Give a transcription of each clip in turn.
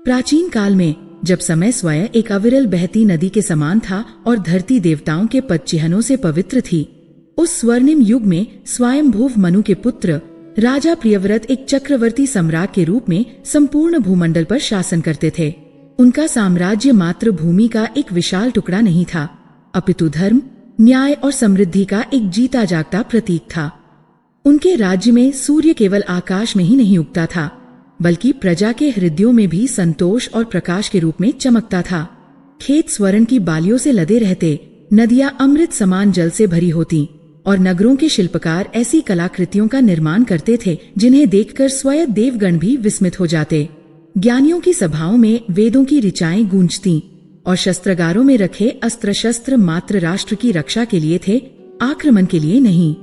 प्राचीन काल में जब समय स्वयं एक अविरल बहती नदी के समान था और धरती देवताओं के पदचिह्नों से पवित्र थी, उस स्वर्णिम युग में स्वयंभुव मनु के पुत्र राजा प्रियव्रत एक चक्रवर्ती सम्राट के रूप में संपूर्ण भूमंडल पर शासन करते थे। उनका साम्राज्य मात्र भूमि का एक विशाल टुकड़ा नहीं था, अपितु धर्म, न्याय और समृद्धि का एक जीता जागता प्रतीक था। उनके राज्य में सूर्य केवल आकाश में ही नहीं उगता था, बल्कि प्रजा के हृदयों में भी संतोष और प्रकाश के रूप में चमकता था। खेत स्वर्ण की बालियों से लदे रहते, नदियां अमृत समान जल से भरी होती और नगरों के शिल्पकार ऐसी कलाकृतियों का निर्माण करते थे जिन्हें देखकर स्वयं देवगण भी विस्मित हो जाते। ज्ञानियों की सभाओं में वेदों की ऋचाएं गूंजती और शस्त्रागारों में रखे अस्त्र शस्त्र मात्र राष्ट्र की रक्षा के लिए थे, आक्रमण के लिए नहीं।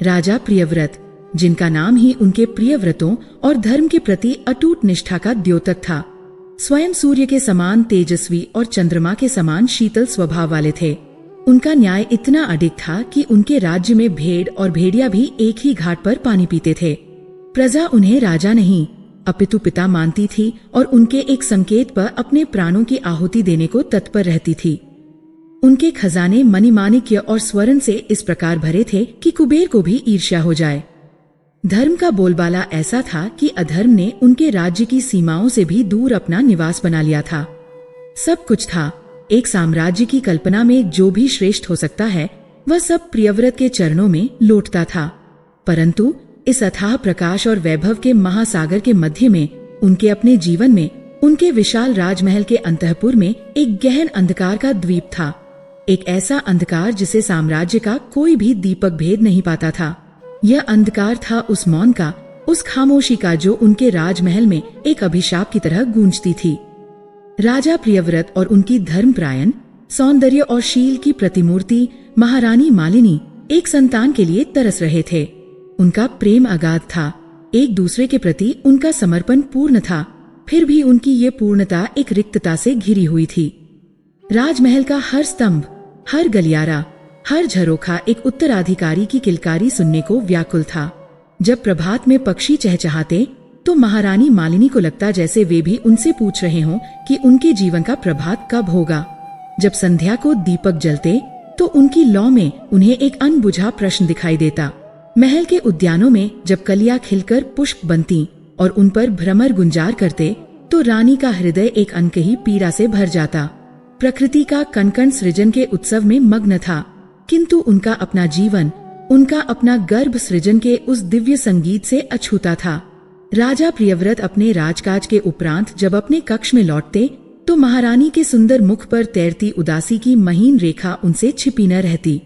राजा प्रियव्रत, जिनका नाम ही उनके प्रिय व्रतों और धर्म के प्रति अटूट निष्ठा का द्योतक था, स्वयं सूर्य के समान तेजस्वी और चंद्रमा के समान शीतल स्वभाव वाले थे। उनका न्याय इतना अडिग था कि उनके राज्य में भेड़ और भेड़िया भी एक ही घाट पर पानी पीते थे। प्रजा उन्हें राजा नहीं अपितु पिता मानती थी और उनके एक संकेत पर अपने प्राणों की आहुति देने को तत्पर रहती थी। उनके खजाने मणिमाणिक्य और स्वर्ण से इस प्रकार भरे थे कि कुबेर को भी ईर्ष्या हो जाए। धर्म का बोलबाला ऐसा था कि अधर्म ने उनके राज्य की सीमाओं से भी दूर अपना निवास बना लिया था। सब कुछ था, एक साम्राज्य की कल्पना में जो भी श्रेष्ठ हो सकता है वह सब प्रियव्रत के चरणों में लौटता था। परंतु इस अथाह प्रकाश और वैभव के महासागर के मध्य में, उनके अपने जीवन में, उनके विशाल राजमहल के अंतःपुर में एक गहन अंधकार का द्वीप था। एक ऐसा अंधकार जिसे साम्राज्य का कोई भी दीपक भेद नहीं पाता था। यह अंधकार था उस मौन का, उस खामोशी का जो उनके राजमहल में एक अभिशाप की तरह गूंजती थी। राजा प्रियव्रत और उनकी धर्मपरायण, सौंदर्य और शील की प्रतिमूर्ति महारानी मालिनी एक संतान के लिए तरस रहे थे। उनका प्रेम अगाध था, एक दूसरे के प्रति उनका समर्पण पूर्ण था, फिर भी उनकी ये पूर्णता एक रिक्तता से घिरी हुई थी। राजमहल का हर स्तंभ, हर गलियारा, हर झरोखा एक उत्तराधिकारी की किलकारी सुनने को व्याकुल था। जब प्रभात में पक्षी चहचहाते तो महारानी मालिनी को लगता जैसे वे भी उनसे पूछ रहे हों कि उनके जीवन का प्रभात कब होगा। जब संध्या को दीपक जलते तो उनकी लौ में उन्हें एक अनबुझा प्रश्न दिखाई देता। महल के उद्यानों में जब कलियां खिलकर पुष्प बनती और उन पर भ्रमर गुंजार करते तो रानी का हृदय एक अनकही पीड़ा से भर जाता। प्रकृति का कण-कण सृजन के उत्सव में मग्न था, किंतु उनका अपना जीवन, उनका अपना गर्भ सृजन के उस दिव्य संगीत से अछूता था। राजा प्रियव्रत अपने राजकाज के उपरांत जब अपने कक्ष में लौटते तो महारानी के सुंदर मुख पर तैरती उदासी की महीन रेखा उनसे छिपी न रहती।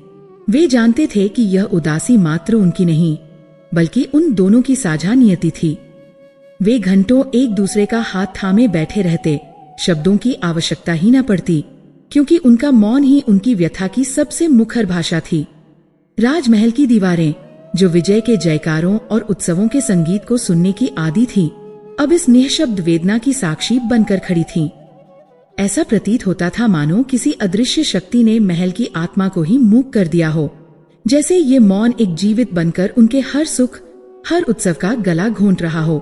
वे जानते थे कि यह उदासी मात्र उनकी नहीं, बल्कि उन दोनों की साझा नियति थी। वे घंटों एक दूसरे का हाथ थामे बैठे रहते, शब्दों की आवश्यकता ही न पड़ती, क्योंकि उनका मौन ही उनकी व्यथा की सबसे मुखर भाषा थी। राजमहल की दीवारें, जो विजय के जयकारों और उत्सवों के संगीत को सुनने की आदी थी, अब इस निःशब्द वेदना की साक्षी बनकर खड़ी थीं। ऐसा प्रतीत होता था मानो किसी अदृश्य शक्ति ने महल की आत्मा को ही मूक कर दिया हो, जैसे ये मौन एक जीवित बनकर उनके हर सुख, हर उत्सव का गला घोंट रहा हो।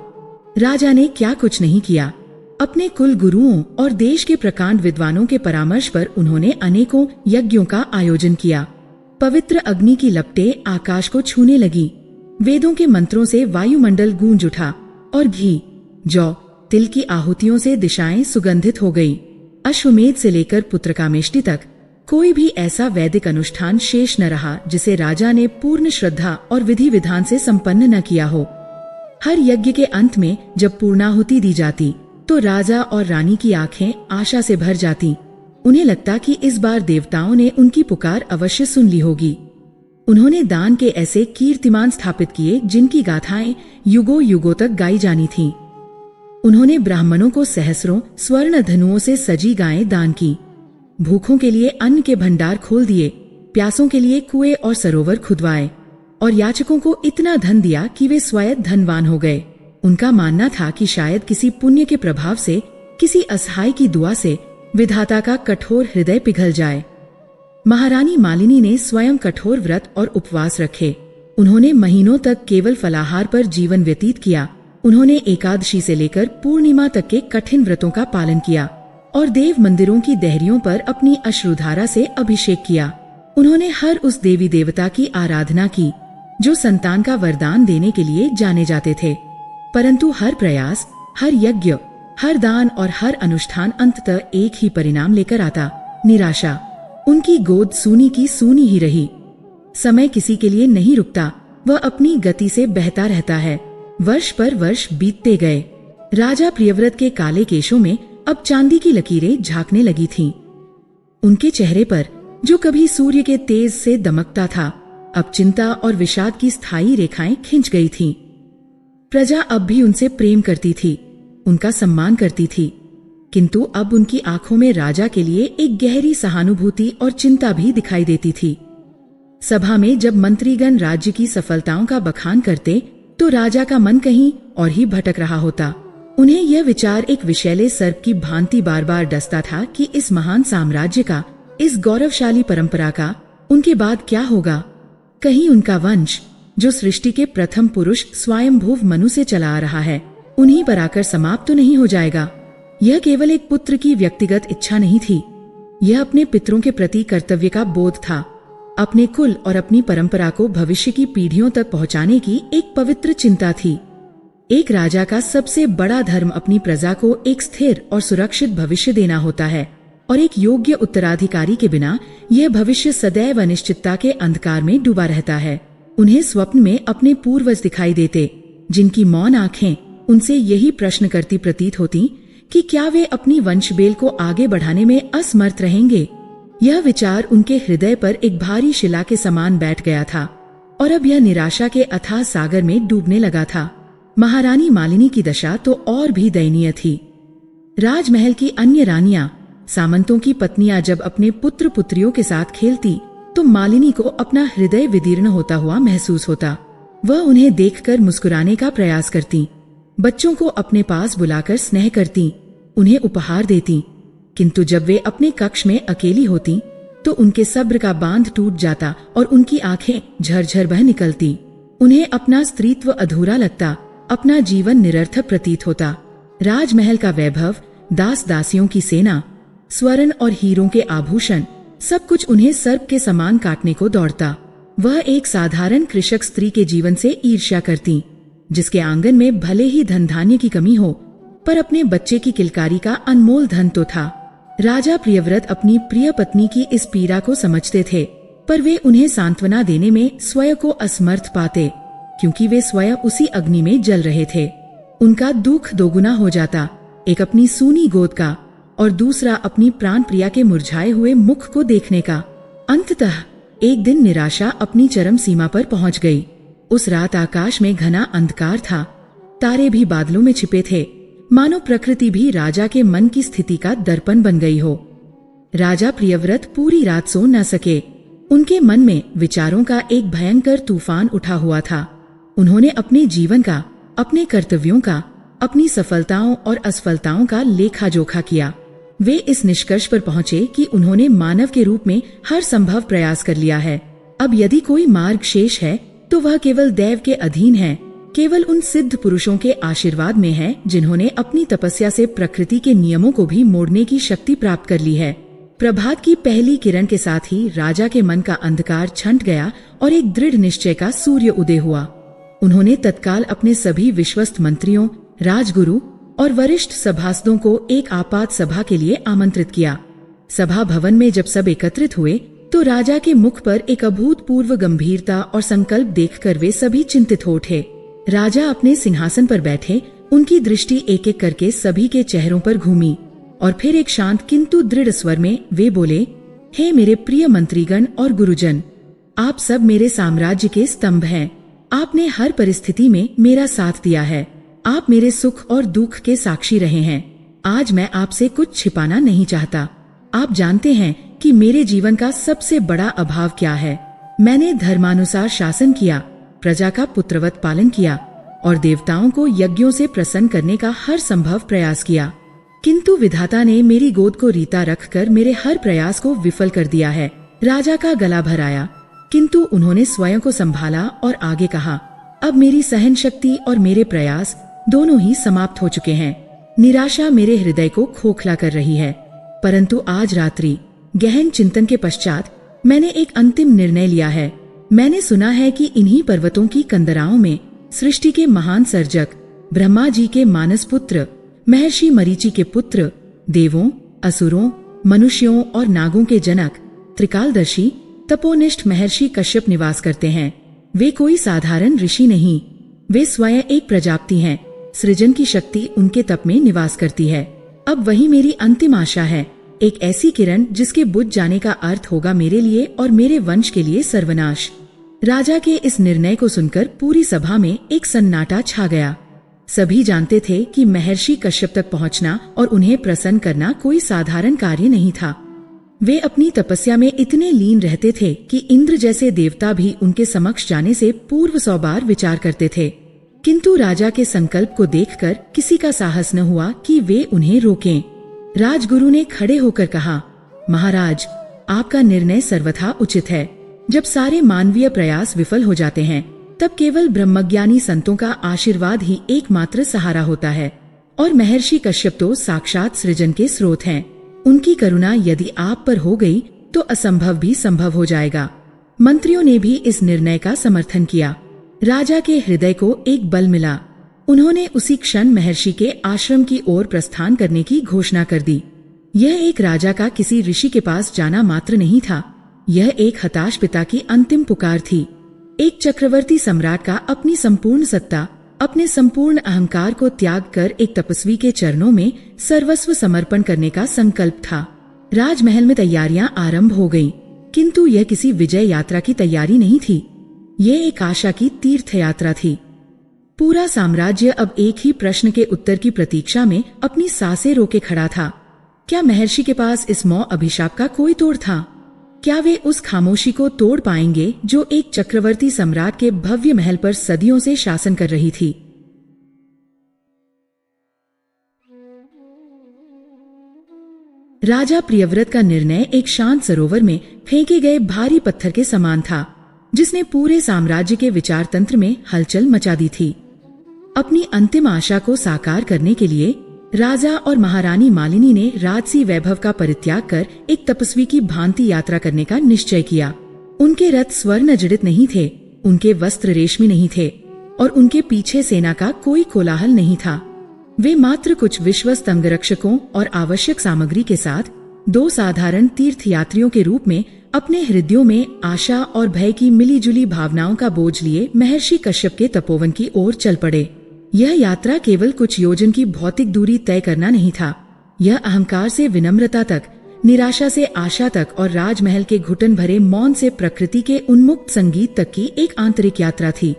राजा ने क्या कुछ नहीं किया। अपने कुल गुरुओं और देश के प्रकांड विद्वानों के परामर्श पर उन्होंने अनेकों यज्ञों का आयोजन किया। पवित्र अग्नि की लपटें आकाश को छूने लगी, वेदों के मंत्रों से वायुमंडल गूंज उठा और घी, जौ, तिल की आहुतियों से दिशाएं सुगंधित हो गई। अश्वमेध से लेकर पुत्रकामेष्टि तक कोई भी ऐसा वैदिक अनुष्ठान शेष न रहा जिसे राजा ने पूर्ण श्रद्धा और विधि विधान से संपन्न न किया हो। हर यज्ञ के अंत में जब पूर्णाहुति दी जाती तो राजा और रानी की आंखें आशा से भर जाती। उन्हें लगता कि इस बार देवताओं ने उनकी पुकार अवश्य सुन ली होगी। उन्होंने दान के ऐसे कीर्तिमान स्थापित किए जिनकी गाथाएं युगों युगों तक गाई जानी थीं। उन्होंने ब्राह्मणों को सहस्रों स्वर्ण धनुओं से सजी गायें दान की, भूखों के लिए अन्न के भंडार खोल दिए, प्यासों के लिए कुएं और सरोवर खुदवाए और याचकों को इतना धन दिया कि वे स्वयं धनवान हो गए। उनका मानना था कि शायद किसी पुण्य के प्रभाव से, किसी असहाय की दुआ से विधाता का कठोर हृदय पिघल जाए। महारानी मालिनी ने स्वयं कठोर व्रत और उपवास रखे। उन्होंने महीनों तक केवल फलाहार पर जीवन व्यतीत किया उन्होंने एकादशी से लेकर पूर्णिमा तक के कठिन व्रतों का पालन किया और देव मंदिरों की देहरियों पर अपनी अश्रुधारा से अभिषेक किया। उन्होंने हर उस देवी देवता की आराधना की जो संतान का वरदान देने के लिए जाने जाते थे, परंतु हर प्रयास, हर यज्ञ, हर दान और हर अनुष्ठान अंततः एक ही परिणाम लेकर आता, निराशा। उनकी गोद सूनी की सूनी ही रही। समय किसी के लिए नहीं रुकता, वह अपनी गति से बहता रहता है। वर्ष पर वर्ष बीतते गए। राजा प्रियव्रत के काले केशों में अब चांदी की लकीरें झांकने लगी थीं। उनके चेहरे पर जो कभी सूर्य के तेज से दमकता था, अब चिंता और विषाद की स्थायी रेखाएं खिंच गई थीं। प्रजा अब भी उनसे प्रेम करती थी, उनका सम्मान करती थी, किंतु अब उनकी आंखों में राजा के लिए एक गहरी सहानुभूति और चिंता भी दिखाई देती थी। सभा में जब मंत्रीगण राज्य की सफलताओं का बखान करते तो राजा का मन कहीं और ही भटक रहा होता। उन्हें यह विचार एक विषैले सर्प की भांति बार बार डसता था कि इस महान साम्राज्य का, इस गौरवशाली परंपरा का उनके बाद क्या होगा। कहीं उनका वंश, जो सृष्टि के प्रथम पुरुष स्वयंभुव मनु से चला आ रहा है, उन्हीं पर आकर समाप्त तो नहीं हो जाएगा। यह केवल एक पुत्र की व्यक्तिगत इच्छा नहीं थी, यह अपने पितरों के प्रति कर्तव्य का बोध था, अपने कुल और अपनी परंपरा को भविष्य की पीढ़ियों तक पहुंचाने की एक पवित्र चिंता थी। एक राजा का सबसे बड़ा धर्म अपनी प्रजा को एक स्थिर और सुरक्षित भविष्य देना होता है, और एक योग्य उत्तराधिकारी के बिना यह भविष्य सदैव अनिश्चितता के अंधकार में डूबा रहता है। उन्हें स्वप्न में अपने पूर्वज दिखाई देते, जिनकी मौन आंखें उनसे यही प्रश्न करती प्रतीत होती कि क्या वे अपनी वंशबेल को आगे बढ़ाने में असमर्थ रहेंगे। यह विचार उनके हृदय पर एक भारी शिला के समान बैठ गया था और अब यह निराशा के अथाह सागर में डूबने लगा था। महारानी मालिनी की दशा तो और भी दयनीय थी। राजमहल की अन्य रानियां, सामंतों की पत्नियां जब अपने पुत्र पुत्रियों के साथ खेलती तो मालिनी को अपना हृदय विदीर्ण होता हुआ महसूस होता। वह उन्हें देखकर मुस्कुराने का प्रयास करती, बच्चों को अपने पास बुलाकर स्नेह करती, उन्हें उपहार देती, किंतु जब वे अपने कक्ष में अकेली होती तो उनके सब्र का बांध टूट जाता और उनकी आंखें झरझर बह निकलती। उन्हें अपना स्त्रीत्व अधूरा लगता, अपना जीवन निरर्थक प्रतीत होता। राजमहल का वैभव, दास दासियों की सेना, स्वर्ण और हीरों के आभूषण, सब कुछ उन्हें सर्प के समान काटने को दौड़ता। वह एक साधारण कृषक स्त्री के जीवन से ईर्ष्या करती, जिसके आंगन में भले ही धन धान्य की कमी हो, पर अपने बच्चे की किलकारी का अनमोल धन तो था। राजा प्रियव्रत अपनी प्रिय पत्नी की इस पीड़ा को समझते थे, पर वे उन्हें सांत्वना देने में स्वयं को असमर्थ पाते, क्योंकि वे स्वयं उसी अग्नि में जल रहे थे। उनका दुख दोगुना हो जाता, एक अपनी सूनी गोद का और दूसरा अपनी प्राण प्रिया के मुरझाए हुए मुख को देखने का। अंततः एक दिन निराशा अपनी चरम सीमा पर पहुंच गई। उस रात आकाश में घना अंधकार था, तारे भी बादलों में छिपे थे, मानो प्रकृति भी राजा के मन की स्थिति का दर्पण बन गई हो। राजा प्रियव्रत पूरी रात सो न सके। उनके मन में विचारों का एक भयंकर तूफान उठा हुआ था। उन्होंने अपने जीवन का, अपने कर्तव्यों का, अपनी सफलताओं और असफलताओं का लेखा जोखा किया। वे इस निष्कर्ष पर पहुंचे कि उन्होंने मानव के रूप में हर संभव प्रयास कर लिया है। अब यदि कोई मार्ग शेष है तो वह केवल दैव के अधीन है, केवल उन सिद्ध पुरुषों के आशीर्वाद में है जिन्होंने अपनी तपस्या से प्रकृति के नियमों को भी मोड़ने की शक्ति प्राप्त कर ली है। प्रभात की पहली किरण के साथ ही राजा के मन का अंधकार छंट गया और एक दृढ़ निश्चय का सूर्य उदय हुआ। उन्होंने तत्काल अपने सभी विश्वस्त मंत्रियों, राजगुरु और वरिष्ठ सभासदों को एक आपात सभा के लिए आमंत्रित किया। सभा भवन में जब सब एकत्रित हुए तो राजा के मुख पर एक अभूतपूर्व गंभीरता और संकल्प देखकर वे सभी चिंतित हो उठे। राजा अपने सिंहासन पर बैठे, उनकी दृष्टि एक एक करके सभी के चेहरों पर घूमी और फिर एक शांत किंतु दृढ़ स्वर में वे बोले, हे मेरे प्रिय मंत्रीगण और गुरुजन, आप सब मेरे साम्राज्य के स्तंभ हैं। आपने हर परिस्थिति में मेरा साथ दिया है। आप मेरे सुख और दुख के साक्षी रहे हैं। आज मैं आपसे कुछ छिपाना नहीं चाहता। आप जानते हैं कि मेरे जीवन का सबसे बड़ा अभाव क्या है। मैंने धर्मानुसार शासन किया, प्रजा का पुत्रवत पालन किया और देवताओं को यज्ञों से प्रसन्न करने का हर संभव प्रयास किया, किंतु विधाता ने मेरी गोद को रीता रखकर मेरे हर प्रयास को विफल कर दिया है। राजा का गला भर आया, किंतु उन्होंने स्वयं को संभाला और आगे कहा, अब मेरी सहन शक्ति और मेरे प्रयास दोनों ही समाप्त हो चुके हैं। निराशा मेरे हृदय को खोखला कर रही है। परंतु आज रात्रि गहन चिंतन के पश्चात मैंने एक अंतिम निर्णय लिया है। मैंने सुना है कि इन्हीं पर्वतों की कंदराओं में सृष्टि के महान सर्जक ब्रह्मा जी के मानस पुत्र महर्षि मरीचि के पुत्र, देवों, असुरों, मनुष्यों और नागों के जनक त्रिकालदर्शी तपोनिष्ठ महर्षि कश्यप निवास करते हैं। वे कोई साधारण ऋषि नहीं, वे स्वयं एक प्रजापति हैं। सृजन की शक्ति उनके तप में निवास करती है। अब वही मेरी अंतिम आशा है, एक ऐसी किरण जिसके बुझ जाने का अर्थ होगा मेरे लिए और मेरे वंश के लिए सर्वनाश। राजा के इस निर्णय को सुनकर पूरी सभा में एक सन्नाटा छा गया। सभी जानते थे कि महर्षि कश्यप तक पहुंचना और उन्हें प्रसन्न करना कोई साधारण कार्य नहीं था। वे अपनी तपस्या में इतने लीन रहते थे कि इंद्र जैसे देवता भी उनके समक्ष जाने से पूर्व 100 बार विचार करते थे। किंतु राजा के संकल्प को देखकर किसी का साहस न हुआ कि वे उन्हें रोकें। राजगुरु ने खड़े होकर कहा, महाराज, आपका निर्णय सर्वथा उचित है। जब सारे मानवीय प्रयास विफल हो जाते हैं तब केवल ब्रह्मज्ञानी संतों का आशीर्वाद ही एकमात्र सहारा होता है। और महर्षि कश्यप तो साक्षात सृजन के स्रोत हैं। उनकी करुणा यदि आप पर हो गई तो असंभव भी संभव हो जाएगा। मंत्रियों ने भी इस निर्णय का समर्थन किया। राजा के हृदय को एक बल मिला। उन्होंने उसी क्षण महर्षि के आश्रम की ओर प्रस्थान करने की घोषणा कर दी। यह एक राजा का किसी ऋषि के पास जाना मात्र नहीं था, यह एक हताश पिता की अंतिम पुकार थी। एक चक्रवर्ती सम्राट का अपनी संपूर्ण सत्ता, अपने संपूर्ण अहंकार को त्याग कर एक तपस्वी के चरणों में सर्वस्व समर्पण करने का संकल्प था। राजमहल में तैयारियां आरंभ हो गईं, किंतु यह किसी विजय यात्रा की तैयारी नहीं थी। यह एक आशा की तीर्थ यात्रा थी। पूरा साम्राज्य अब एक ही प्रश्न के उत्तर की प्रतीक्षा में अपनी सांसें रोके खड़ा था। क्या महर्षि के पास इस मौ अभिशाप का कोई तोड़ था? क्या वे उस खामोशी को तोड़ पाएंगे जो एक चक्रवर्ती सम्राट के भव्य महल पर सदियों से शासन कर रही थी? राजा प्रियव्रत का निर्णय एक शांत सरोवर में फेंके गए भारी पत्थर के समान था, जिसने पूरे साम्राज्य के विचार तंत्र में हलचल मचा दी थी। अपनी अंतिम आशा को साकार करने के लिए राजा और महारानी मालिनी ने राजसी वैभव का परित्याग कर एक तपस्वी की भांति यात्रा करने का निश्चय किया। उनके रथ स्वर्ण जड़ित नहीं थे, उनके वस्त्र रेशमी नहीं थे और उनके पीछे सेना का कोई कोलाहल नहीं था। वे मात्र कुछ विश्वस्त अंगरक्षकों और आवश्यक सामग्री के साथ 2 साधारण तीर्थयात्रियों के रूप में अपने हृदयों में आशा और भय की मिलीजुली भावनाओं का बोझ लिए महर्षि कश्यप के तपोवन की ओर चल पड़े। यह यात्रा केवल कुछ योजन की भौतिक दूरी तय करना नहीं था, यह अहंकार से विनम्रता तक, निराशा से आशा तक और राजमहल के घुटन भरे मौन से प्रकृति के उन्मुक्त संगीत तक की एक आंतरिक यात्रा थी।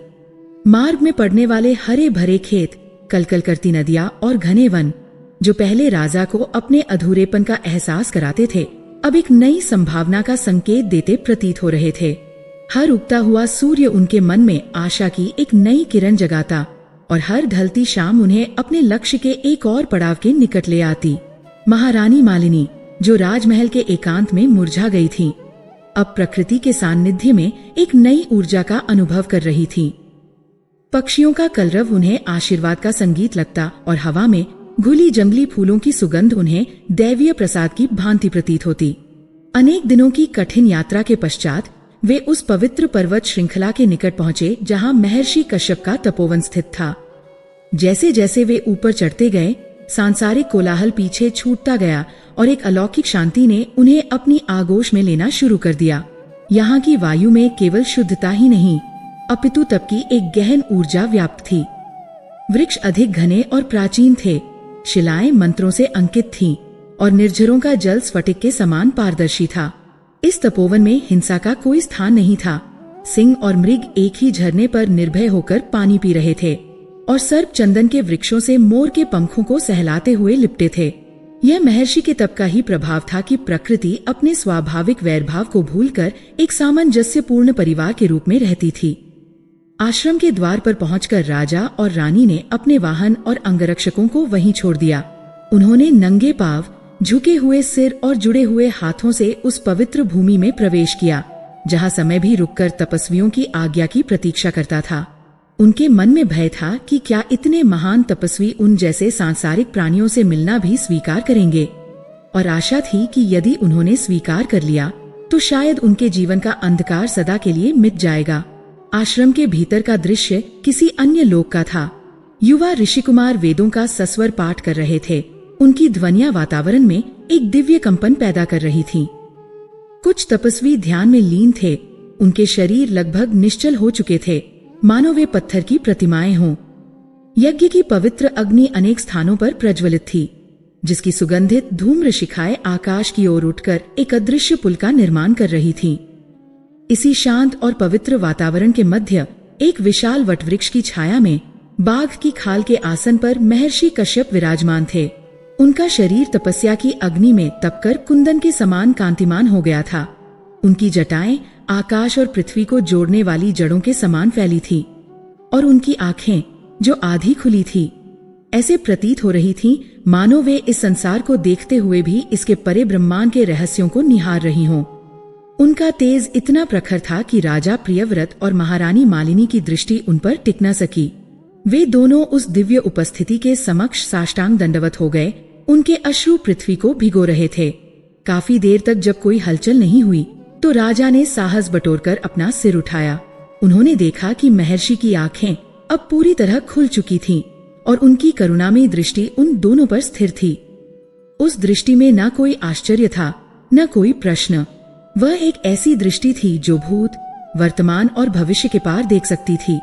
मार्ग में पड़ने वाले हरे भरे खेत, कलकल करती नदियां और घने वन, जो पहले राजा को अपने अधूरेपन का एहसास कराते थे, अब एक नई संभावना का संकेत देते प्रतीत हो रहे थे। हर उगता हुआ सूर्य उनके मन में आशा की एक नई किरण जगाता और हर ढलती शाम उन्हें अपने लक्ष्य के एक और पड़ाव के निकट ले आती। महारानी मालिनी, जो राजमहल के एकांत में मुरझा गई थी, अब प्रकृति के सान्निध्य में एक नई ऊर्जा का अनुभव कर रही थी। पक्षियों का कलरव उन्हें आशीर्वाद का संगीत लगता और हवा में घुली जंगली फूलों की सुगंध उन्हें दैवीय प्रसाद की भांति प्रतीत होती। अनेक दिनों की कठिन यात्रा के पश्चात वे उस पवित्र पर्वत श्रृंखला के निकट पहुंचे जहां महर्षि कश्यप का तपोवन स्थित था। जैसे जैसे वे ऊपर चढ़ते गए, सांसारिक कोलाहल पीछे छूटता गया और एक अलौकिक शांति ने उन्हें अपनी आगोश में लेना शुरू कर दिया। यहाँ की वायु में केवल शुद्धता ही नहीं, अपितु तप की एक गहन ऊर्जा व्याप्त थी। वृक्ष अधिक घने और प्राचीन थे, शिलाएं मंत्रों से अंकित थीं और निर्झरों का जल स्फटिक के समान पारदर्शी था। इस तपोवन में हिंसा का कोई स्थान नहीं था। सिंह और मृग एक ही झरने पर निर्भय होकर पानी पी रहे थे और सर्प चंदन के वृक्षों से मोर के पंखों को सहलाते हुए लिपटे थे। यह महर्षि के तप का ही प्रभाव था कि प्रकृति अपने स्वाभाविक वैरभाव को भूलकर एक सामंजस्यपूर्ण परिवार के रूप में रहती थी। आश्रम के द्वार पर पहुंचकर राजा और रानी ने अपने वाहन और अंगरक्षकों को वहीं छोड़ दिया। उन्होंने नंगे पांव, झुके हुए सिर और जुड़े हुए हाथों से उस पवित्र भूमि में प्रवेश किया, जहां समय भी रुककर तपस्वियों की आज्ञा की प्रतीक्षा करता था। उनके मन में भय था कि क्या इतने महान तपस्वी उन जैसे सांसारिक प्राणियों से मिलना भी स्वीकार करेंगे, और आशा थी कि यदि उन्होंने स्वीकार कर लिया तो शायद उनके जीवन का अंधकार सदा के लिए मिट जाएगा। आश्रम के भीतर का दृश्य किसी अन्य लोक का था। युवा ऋषिकुमार वेदों का सस्वर पाठ कर रहे थे। उनकी ध्वनियां वातावरण में एक दिव्य कंपन पैदा कर रही थीं। कुछ तपस्वी ध्यान में लीन थे। उनके शरीर लगभग निश्चल हो चुके थे, मानो वे पत्थर की प्रतिमाएं हों। यज्ञ की पवित्र अग्नि अनेक स्थानों पर प्रज्वलित थी, जिसकी सुगंधित धूम्र शिखाएं आकाश की ओर उठकर एक अदृश्य पुल का निर्माण कर रही थीं। इसी शांत और पवित्र वातावरण के मध्य एक विशाल वटवृक्ष की छाया में बाघ की खाल के आसन पर महर्षि कश्यप विराजमान थे। उनका शरीर तपस्या की अग्नि में तपकर कुंदन के समान कांतिमान हो गया था। उनकी जटाएं आकाश और पृथ्वी को जोड़ने वाली जड़ों के समान फैली थी, और उनकी आंखें जो आधी खुली थी, ऐसे प्रतीत हो रही थीं मानो वे इस संसार को देखते हुए भी इसके परे ब्रह्मांड के रहस्यों को निहार रही हों। उनका तेज इतना प्रखर था कि राजा प्रियव्रत और महारानी मालिनी की दृष्टि उन पर टिक न सकी। वे दोनों उस दिव्य उपस्थिति के समक्ष साष्टांग दंडवत हो गए। उनके अश्रु पृथ्वी को भिगो रहे थे। काफी देर तक जब कोई हलचल नहीं हुई तो राजा ने साहस बटोरकर अपना सिर उठाया। उन्होंने देखा कि महर्षि की आंखें अब पूरी तरह खुल चुकी थीं और उनकी करुणामयी दृष्टि उन दोनों पर स्थिर थी। उस दृष्टि में न कोई आश्चर्य था, न कोई प्रश्न। वह एक ऐसी दृष्टि थी जो भूत, वर्तमान और भविष्य के पार देख सकती थी।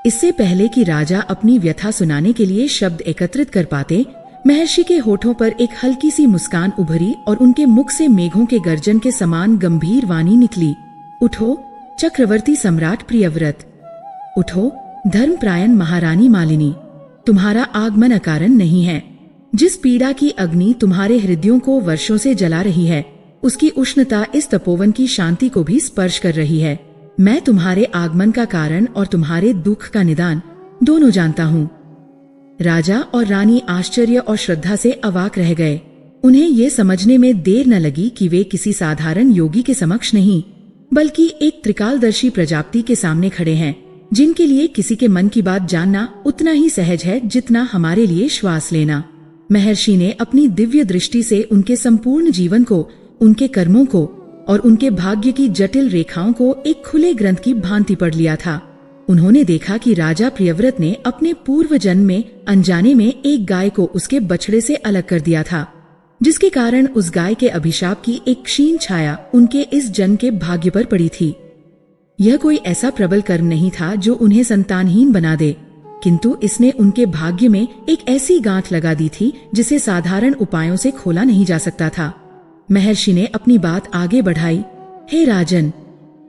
इससे पहले कि राजा अपनी व्यथा सुनाने के लिए शब्द एकत्रित कर पाते, महर्षि के होठों पर एक हल्की सी मुस्कान उभरी और उनके मुख से मेघों के गर्जन के समान गंभीर वाणी निकली। उठो चक्रवर्ती सम्राट प्रियव्रत, उठो धर्मप्रायण महारानी मालिनी, तुम्हारा आगमन अकारण नहीं है। जिस पीड़ा की अग्नि तुम्हारे हृदयों को वर्षों से जला रही है, उसकी उष्णता इस तपोवन की शांति को भी स्पर्श कर रही है। मैं तुम्हारे आगमन का कारण और तुम्हारे दुख का निदान दोनों जानता हूँ। राजा और रानी आश्चर्य और श्रद्धा से अवाक रह गए। उन्हें ये समझने में देर न लगी कि वे किसी साधारण योगी के समक्ष नहीं, बल्कि एक त्रिकालदर्शी प्रजापति के सामने खड़े हैं, जिनके लिए किसी के मन की बात जानना उतना ही सहज है जितना हमारे लिए श्वास लेना। महर्षि ने अपनी दिव्य दृष्टि से उनके संपूर्ण जीवन को, उनके कर्मों को और उनके भाग्य की जटिल रेखाओं को एक खुले ग्रंथ की भांति पढ़ लिया था। उन्होंने देखा कि राजा प्रियव्रत ने अपने पूर्व जन्म में अनजाने में एक गाय को उसके बछड़े से अलग कर दिया था, जिसके कारण उस गाय के अभिशाप की एक क्षीण छाया उनके इस जन्म के भाग्य पर पड़ी थी। यह कोई ऐसा प्रबल कर्म नहीं था जो उन्हें संतानहीन बना दे, किंतु इसने उनके भाग्य में एक ऐसी गांठ लगा दी थी जिसे साधारण उपायों से खोला नहीं जा सकता था। महर्षि ने अपनी बात आगे बढ़ाई। हे राजन,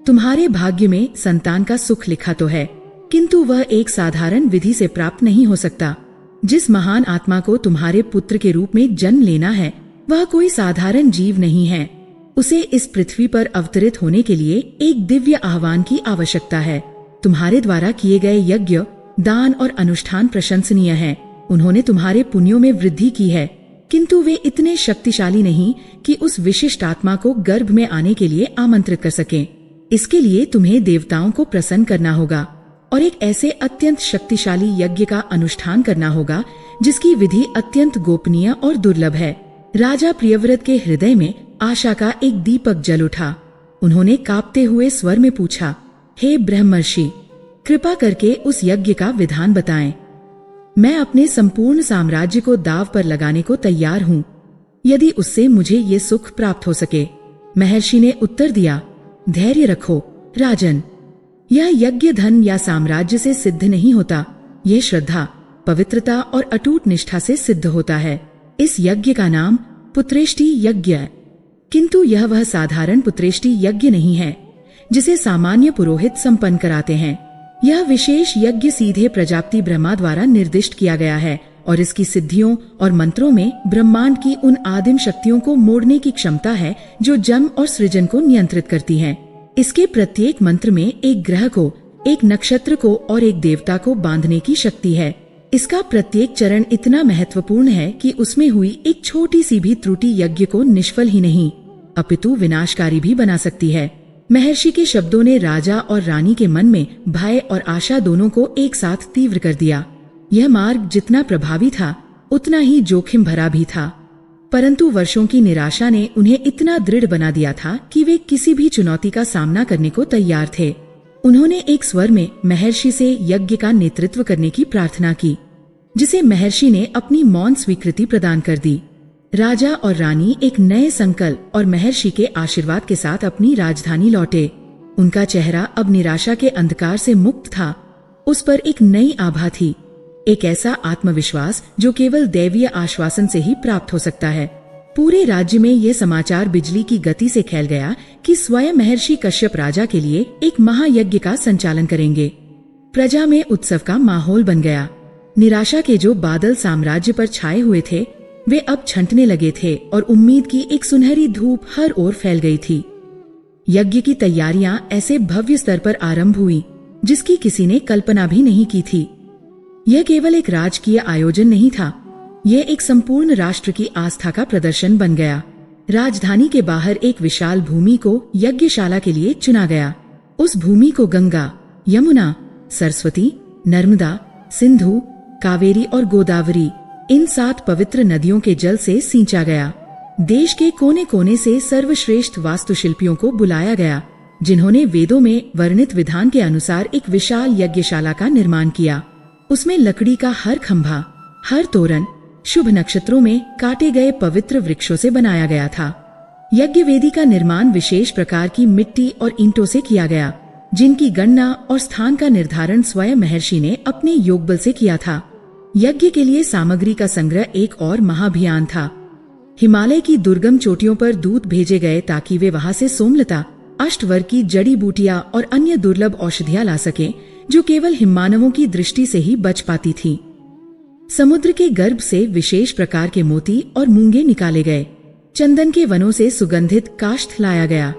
तुम्हारे भाग्य में संतान का सुख लिखा तो है, किंतु वह एक साधारण विधि से प्राप्त नहीं हो सकता। जिस महान आत्मा को तुम्हारे पुत्र के रूप में जन्म लेना है, वह कोई साधारण जीव नहीं है। उसे इस पृथ्वी पर अवतरित होने के लिए एक दिव्य आह्वान की आवश्यकता है। तुम्हारे द्वारा किए गए यज्ञ, दान और अनुष्ठान प्रशंसनीय हैं। उन्होंने तुम्हारे पुण्यों में वृद्धि की है, किंतु वे इतने शक्तिशाली नहीं कि उस विशिष्ट आत्मा को गर्भ में आने के लिए आमंत्रित कर सकें। इसके लिए तुम्हें देवताओं को प्रसन्न करना होगा और एक ऐसे अत्यंत शक्तिशाली यज्ञ का अनुष्ठान करना होगा जिसकी विधि अत्यंत गोपनीय और दुर्लभ है। राजा प्रियव्रत के हृदय में आशा का एक दीपक जल उठा। उन्होंने कांपते हुए स्वर में पूछा, हे ब्रह्मर्षि, कृपा करके उस यज्ञ का विधान बताएं। मैं अपने संपूर्ण साम्राज्य को दाव पर लगाने को तैयार हूँ, यदि उससे मुझे ये सुख प्राप्त हो सके। महर्षि ने उत्तर दिया, धैर्य रखो राजन, यह यज्ञ धन या साम्राज्य से सिद्ध नहीं होता। यह श्रद्धा, पवित्रता और अटूट निष्ठा से सिद्ध होता है। इस यज्ञ का नाम पुत्रेष्टि यज्ञ है, किंतु यह वह साधारण पुत्रेष्टि यज्ञ नहीं है जिसे सामान्य पुरोहित संपन्न कराते हैं। यह विशेष यज्ञ सीधे प्रजापति ब्रह्मा द्वारा निर्दिष्ट किया गया है और इसकी सिद्धियों और मंत्रों में ब्रह्मांड की उन आदिम शक्तियों को मोड़ने की क्षमता है जो जन्म और सृजन को नियंत्रित करती हैं। इसके प्रत्येक मंत्र में एक ग्रह को, एक नक्षत्र को और एक देवता को बांधने की शक्ति है। इसका प्रत्येक चरण इतना महत्वपूर्ण है कि उसमें हुई एक छोटी सी भी त्रुटि यज्ञ को निष्फल ही नहीं अपितु विनाशकारी भी बना सकती है। महर्षि के शब्दों ने राजा और रानी के मन में भय और आशा दोनों को एक साथ तीव्र कर दिया। यह मार्ग जितना प्रभावी था उतना ही जोखिम भरा भी था, परंतु वर्षों की निराशा ने उन्हें इतना दृढ़ बना दिया था कि वे किसी भी चुनौती का सामना करने को तैयार थे। उन्होंने एक स्वर में महर्षि से यज्ञ का नेतृत्व करने की प्रार्थना की, जिसे महर्षि ने अपनी मौन स्वीकृति प्रदान कर दी। राजा और रानी एक नए संकल्प और महर्षि के आशीर्वाद के साथ अपनी राजधानी लौटे। उनका चेहरा अब निराशा के अंधकार से मुक्त था। उस पर एक नई आभा थी, एक ऐसा आत्मविश्वास जो केवल दैवीय आश्वासन से ही प्राप्त हो सकता है। पूरे राज्य में ये समाचार बिजली की गति से फैल गया कि स्वयं महर्षि कश्यप राजा के लिए एक महायज्ञ का संचालन करेंगे। प्रजा में उत्सव का माहौल बन गया। निराशा के जो बादल साम्राज्य पर छाए हुए थे वे अब छंटने लगे थे और उम्मीद की एक सुनहरी धूप हर ओर फैल गई थी। यज्ञ की तैयारियां ऐसे भव्य स्तर पर आरंभ हुई जिसकी किसी ने कल्पना भी नहीं की थी। यह केवल एक राजकीय आयोजन नहीं था, यह एक संपूर्ण राष्ट्र की आस्था का प्रदर्शन बन गया। राजधानी के बाहर एक विशाल भूमि को यज्ञशाला के लिए चुना गया। उस भूमि को गंगा, यमुना, सरस्वती, नर्मदा, सिंधु, कावेरी और गोदावरी, इन 7 पवित्र नदियों के जल से सींचा गया। देश के कोने कोने से सर्वश्रेष्ठ वास्तुशिल्पियों को बुलाया गया, जिन्होंने वेदों में वर्णित विधान के अनुसार एक विशाल यज्ञशाला का निर्माण किया। उसमें लकड़ी का हर खंभा, हर तोरण शुभ नक्षत्रों में काटे गए पवित्र वृक्षों से बनाया गया था। यज्ञ वेदी का निर्माण विशेष प्रकार की मिट्टी और ईंटों से किया गया, जिनकी गणना और स्थान का निर्धारण स्वयं महर्षि ने अपने योगबल से किया था। यज्ञ के लिए सामग्री का संग्रह एक और महाअभियान था। हिमालय की दुर्गम चोटियों पर दूत भेजे गए ताकि वे वहां से सोमलता, अष्टवर्ग की जड़ी बूटियां और अन्य दुर्लभ औषधियां ला सकें, जो केवल हिममानवों की दृष्टि से ही बच पाती थी। समुद्र के गर्भ से विशेष प्रकार के मोती और मूंगे निकाले गए। चंदन के वनों से सुगंधित काष्ठ लाया गया।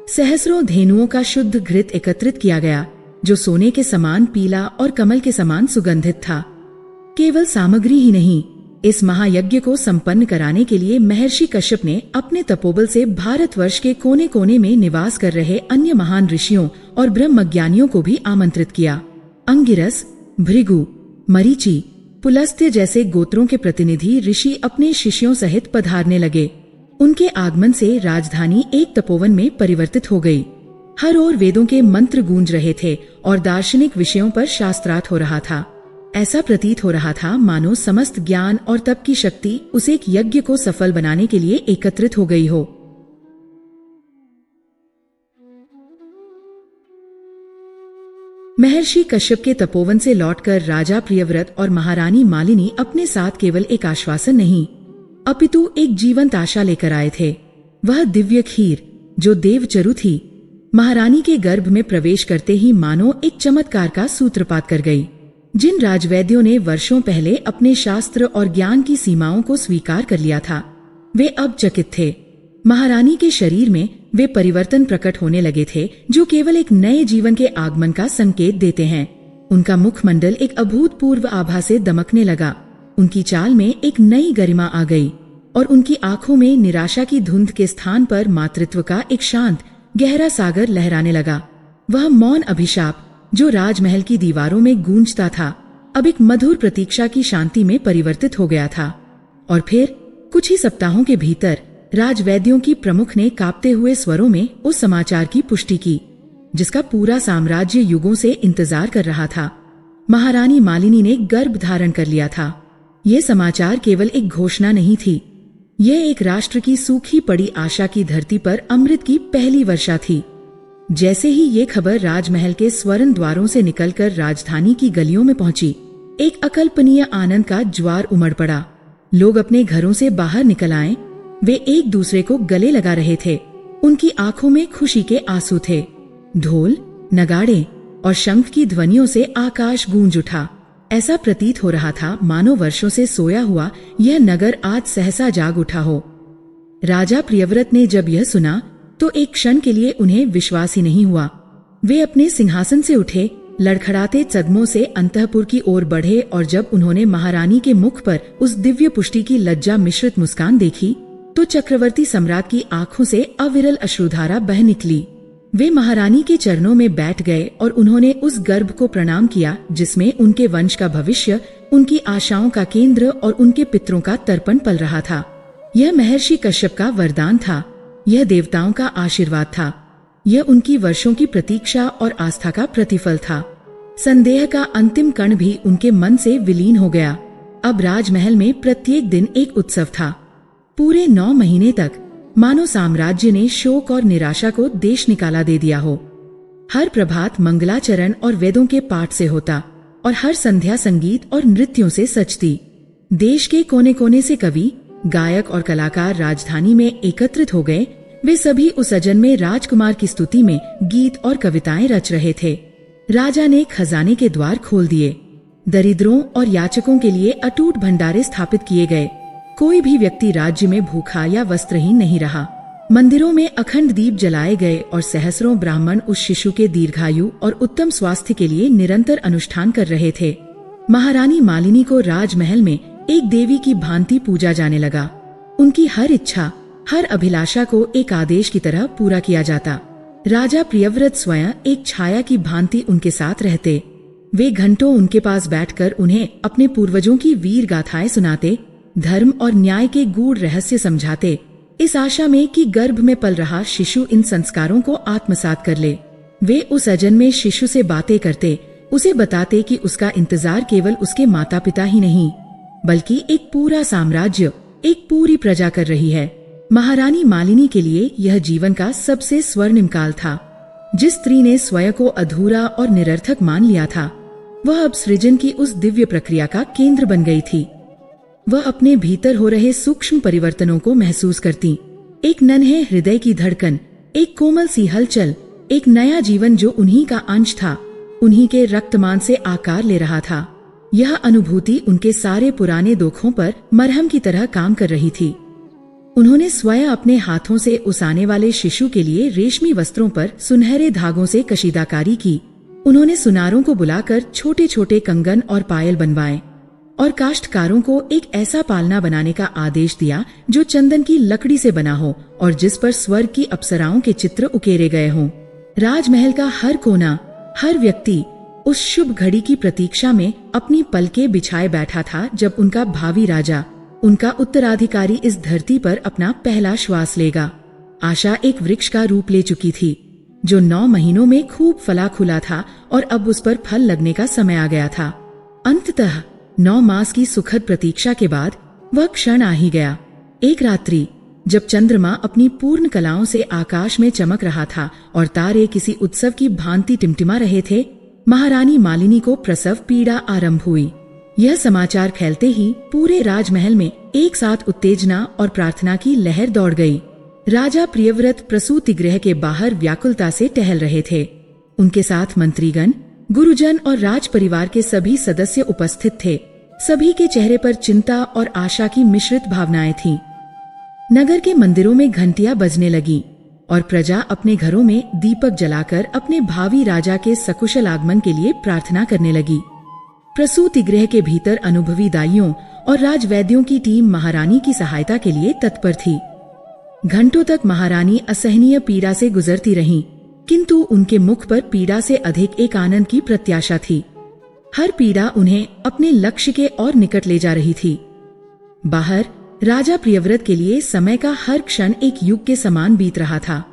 सहस्रों धेनुओं का शुद्ध घृत एकत्रित किया गया, जो सोने के समान पीला और कमल के समान सुगंधित था। केवल सामग्री ही नहीं, इस महायज्ञ को संपन्न कराने के लिए महर्षि कश्यप ने अपने तपोबल से भारतवर्ष के कोने कोने में निवास कर रहे अन्य महान ऋषियों और ब्रह्मज्ञानियों को भी आमंत्रित किया। अंगिरस, भृगु, मरीचि, पुलस्त्य जैसे गोत्रों के प्रतिनिधि ऋषि अपने शिष्यों सहित पधारने लगे। उनके आगमन से राजधानी एक तपोवन में परिवर्तित हो गई। हर ओर वेदों के मंत्र गूंज रहे थे और दार्शनिक विषयों पर शास्त्रार्थ हो रहा था। ऐसा प्रतीत हो रहा था मानो समस्त ज्ञान और तप की शक्ति उस एक यज्ञ को सफल बनाने के लिए एकत्रित हो गई हो। महर्षि कश्यप के तपोवन से लौटकर राजा प्रियव्रत और महारानी मालिनी अपने साथ केवल एक आश्वासन नहीं, अपितु एक जीवंत आशा लेकर आए थे। वह दिव्य खीर जो देवचरु थी, महारानी के गर्भ में प्रवेश करते ही मानो एक चमत्कार का सूत्रपात कर गई। जिन राजवैद्यों ने वर्षों पहले अपने शास्त्र और ज्ञान की सीमाओं को स्वीकार कर लिया था, वे अब चकित थे। महारानी के शरीर में वे परिवर्तन प्रकट होने लगे थे जो केवल एक नए जीवन के आगमन का संकेत देते हैं। उनका मुखमंडल एक अभूतपूर्व आभा से दमकने लगा। उनकी चाल में एक नई गरिमा आ गई और उनकी आंखों में निराशा की धुंध के स्थान पर मातृत्व का एक शांत गहरा सागर लहराने लगा। वह मौन अभिशाप जो राजमहल की दीवारों में गूंजता था, अब एक मधुर प्रतीक्षा की शांति में परिवर्तित हो गया था। और फिर कुछ ही सप्ताहों के भीतर राजवैद्यों की प्रमुख ने कांपते हुए स्वरों में उस समाचार की पुष्टि की जिसका पूरा साम्राज्य युगों से इंतजार कर रहा था। महारानी मालिनी ने गर्भ धारण कर लिया था। ये समाचार केवल एक घोषणा नहीं थी, यह एक राष्ट्र की सूखी पड़ी आशा की धरती पर अमृत की पहली वर्षा थी। जैसे ही ये खबर राजमहल के स्वर्ण द्वारों से निकलकर राजधानी की गलियों में पहुंची, एक अकल्पनीय आनंद का ज्वार उमड़ पड़ा। लोग अपने घरों से बाहर निकल आए। वे एक दूसरे को गले लगा रहे थे। उनकी आंखों में खुशी के आंसू थे। ढोल, नगाड़े और शंख की ध्वनियों से आकाश गूंज उठा। ऐसा प्रतीत हो रहा था मानो वर्षों से सोया हुआ यह नगर आज सहसा जाग उठा हो। राजा प्रियव्रत ने जब यह सुना तो एक क्षण के लिए उन्हें विश्वास ही नहीं हुआ। वे अपने सिंहासन से उठे, लड़खड़ाते कदमों से अंतःपुर की ओर बढ़े और जब उन्होंने महारानी के मुख पर उस दिव्य पुष्टि की लज्जा मिश्रित मुस्कान देखी तो चक्रवर्ती सम्राट की आंखों से अविरल अश्रुधारा बह निकली। वे महारानी के चरणों में बैठ गए और उन्होंने उस गर्भ को प्रणाम किया जिसमें उनके वंश का भविष्य, उनकी आशाओं का केंद्र और उनके पितरों का तर्पण पल रहा था। यह महर्षि कश्यप का वरदान था, यह देवताओं का आशीर्वाद था, यह उनकी वर्षों की प्रतीक्षा और आस्था का प्रतिफल था। संदेह का अंतिम कण भी उनके मन से विलीन हो गया। अब राजमहल में प्रत्येक दिन एक उत्सव था। पूरे 9 महीने तक मानो साम्राज्य ने शोक और निराशा को देश निकाला दे दिया हो। हर प्रभात मंगलाचरण और वेदों के पाठ से होता और हर संध्या संगीत और नृत्यों से सजती। देश के कोने कोने से कवि, गायक और कलाकार राजधानी में एकत्रित हो गए। वे सभी उस अजन में राजकुमार की स्तुति में गीत और कविताएं रच रहे थे। राजा ने खजाने के द्वार खोल दिए, दरिद्रों और याचकों के लिए अटूट भंडारे स्थापित किए गए। कोई भी व्यक्ति राज्य में भूखा या वस्त्रहीन नहीं रहा। मंदिरों में अखंड दीप जलाए गए और सहस्रों ब्राह्मण उस शिशु के दीर्घायु और उत्तम स्वास्थ्य के लिए निरंतर अनुष्ठान कर रहे थे। महारानी मालिनी को राजमहल में एक देवी की भांति पूजा जाने लगा। उनकी हर इच्छा, हर अभिलाषा को एक आदेश की तरह पूरा किया जाता। राजा प्रियव्रत स्वयं एक छाया की भांति उनके साथ रहते। वे घंटों उनके पास बैठकर उन्हें अपने पूर्वजों की वीर गाथाएं सुनाते, धर्म और न्याय के गूढ़ रहस्य समझाते, इस आशा में कि गर्भ में पल रहा शिशु इन संस्कारों को आत्मसात कर ले। वे उस अजन में शिशु से बातें करते, उसे बताते कि उसका इंतजार केवल उसके माता पिता ही नहीं बल्कि एक पूरा साम्राज्य, एक पूरी प्रजा कर रही है। महारानी मालिनी के लिए यह जीवन का सबसे स्वर्णिम काल था। जिस स्त्री ने स्वयं को अधूरा और निरर्थक मान लिया था, वह अब सृजन की उस दिव्य प्रक्रिया का केंद्र बन गई थी। वह अपने भीतर हो रहे सूक्ष्म परिवर्तनों को महसूस करती। एक नन्हे हृदय की धड़कन, एक कोमल सी हलचल, एक नया जीवन जो उन्हीं का अंश था, उन्हीं के रक्तमान से आकार ले रहा था। यह अनुभूति उनके सारे पुराने दुखों पर मरहम की तरह काम कर रही थी। उन्होंने स्वयं अपने हाथों से उस आने वाले शिशु के लिए रेशमी वस्त्रों पर सुनहरे धागों से कशीदाकारी की। उन्होंने सुनारों को बुलाकर छोटे छोटे कंगन और पायल बनवाए और काश्तकारों को एक ऐसा पालना बनाने का आदेश दिया जो चंदन की लकड़ी से बना हो और जिस पर स्वर्ग की अप्सराओं के चित्र उकेरे गए हों। राजमहल का हर कोना, हर व्यक्ति उस शुभ घड़ी की प्रतीक्षा में अपनी पलकें बिछाए बैठा था जब उनका भावी राजा, उनका उत्तराधिकारी इस धरती पर अपना पहला श्वास लेगा। आशा एक वृक्ष का रूप ले चुकी थी जो 9 महीनों में खूब फला खुला था और अब उस पर फल लगने का समय आ गया था। अंततः 9 मास की सुखद प्रतीक्षा के बाद वह क्षण आ ही गया। एक रात्रि जब चंद्रमा अपनी पूर्ण कलाओं से आकाश में चमक रहा था और तारे किसी उत्सव की भांति टिमटिमा रहे थे, महारानी मालिनी को प्रसव पीड़ा आरंभ हुई। यह समाचार फैलते ही पूरे राजमहल में एक साथ उत्तेजना और प्रार्थना की लहर दौड़ गई। राजा प्रियव्रत प्रसूति गृह के बाहर व्याकुलता से टहल रहे थे। उनके साथ मंत्रीगण, गुरुजन और राज परिवार के सभी सदस्य उपस्थित थे। सभी के चेहरे पर चिंता और आशा की मिश्रित भावनाएं थीं। नगर के मंदिरों में घंटियां बजने लगीं और प्रजा अपने घरों में दीपक जलाकर अपने भावी राजा के सकुशल आगमन के लिए प्रार्थना करने लगी। प्रसूति गृह के भीतर अनुभवी दाइयों और राजवैद्यों की टीम महारानी की सहायता के लिए तत्पर थी। घंटों तक महारानी असहनीय पीड़ा से गुजरती रहीं, किंतु उनके मुख पर पीड़ा से अधिक एक आनंद की प्रत्याशा थी। हर पीड़ा उन्हें अपने लक्ष्य के और निकट ले जा रही थी। बाहर राजा प्रियव्रत के लिए समय का हर क्षण एक युग के समान बीत रहा था।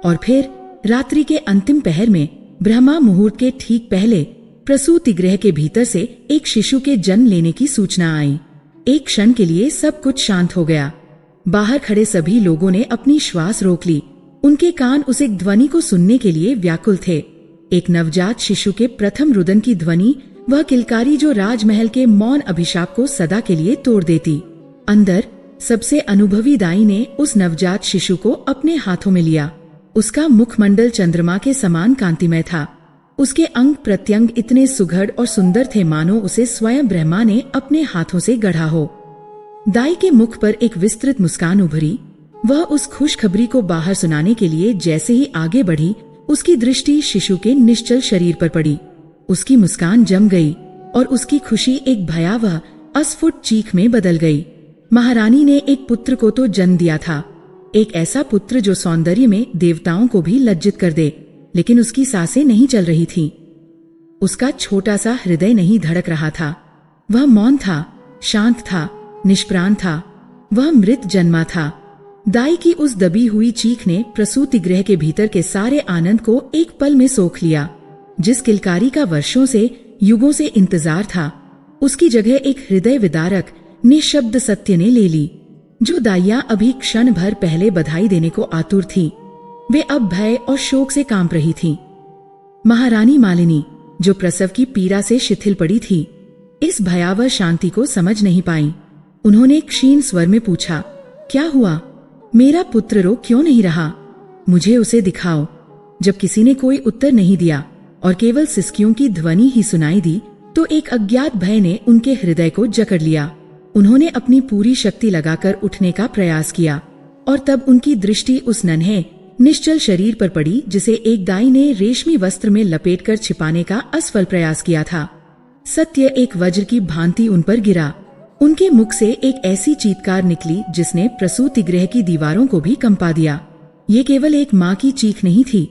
और फिर रात्रि के अंतिम पहर में ब्रह्मा मुहूर्त के ठीक पहले प्रसूति गृह के भीतर से एक शिशु के जन्म लेने की सूचना आई। एक क्षण के लिए सब कुछ शांत हो गया। बाहर खड़े सभी लोगों ने अपनी श्वास रोक ली। उनके कान उस एक ध्वनि को सुनने के लिए व्याकुल थे। एक नवजात शिशु के प्रथम रुदन की ध्वनि, वह किलकारी जो राजमहल के मौन अभिशाप को सदा के लिए तोड़ देती। अंदर सबसे अनुभवी दाई ने उस नवजात शिशु को अपने हाथों में लिया। उसका मुखमंडल चंद्रमा के समान कांतिमय था। उसके अंग प्रत्यंग इतने सुघड़ और सुंदर थे मानो उसे स्वयं ब्रह्मा ने अपने हाथों से गढ़ा हो। दाई के मुख पर एक विस्तृत मुस्कान उभरी। वह उस खुशखबरी को बाहर सुनाने के लिए जैसे ही आगे बढ़ी, उसकी दृष्टि शिशु के निश्चल शरीर पर पड़ी। उसकी मुस्कान जम गई और उसकी खुशी एक भयावह अस्फुट चीख में बदल गई। महारानी ने एक पुत्र को तो जन्म दिया था, एक ऐसा पुत्र जो सौंदर्य में देवताओं को भी लज्जित कर दे। लेकिन उसकी सांसें नहीं चल रही थीं। उसका छोटा सा हृदय नहीं धड़क रहा था। वह मौन था, शांत था, निष्प्राण था। वह मृत जन्मा था। दाई की उस दबी हुई चीख ने प्रसूति गृह के भीतर के सारे आनंद को एक पल में सोख लिया। जिस किलकारी का वर्षों से, युगों से इंतजार था, उसकी जगह एक हृदय विदारक निशब्द सत्य ने ले ली। जो दाइयां अभी क्षण भर पहले बधाई देने को आतुर थीं, वे अब भय और शोक से कांप रही थीं। महारानी मालिनी, जो प्रसव की पीड़ा से शिथिल पड़ी थी, इस भयावह शांति को समझ नहीं पाई। उन्होंने क्षीण स्वर में पूछा, क्या हुआ? मेरा पुत्र रो क्यों नहीं रहा? मुझे उसे दिखाओ। जब किसी ने कोई उत्तर नहीं दिया और केवल सिसकियों की ध्वनि ही सुनाई दी, तो एक अज्ञात भय ने उनके हृदय को जकड़ लिया। उन्होंने अपनी पूरी शक्ति लगाकर उठने का प्रयास किया और तब उनकी दृष्टि उस नन्हे निश्चल शरीर पर पड़ी जिसे एक दाई ने रेशमी वस्त्र में लपेटकर छिपाने का असफल प्रयास किया था। सत्य एक वज्र की भांति उन पर गिरा। उनके मुख से एक ऐसी चीत्कार निकली जिसने प्रसूति गृह की दीवारों को भी कंपा दिया। ये केवल एक माँ की चीख नहीं थी,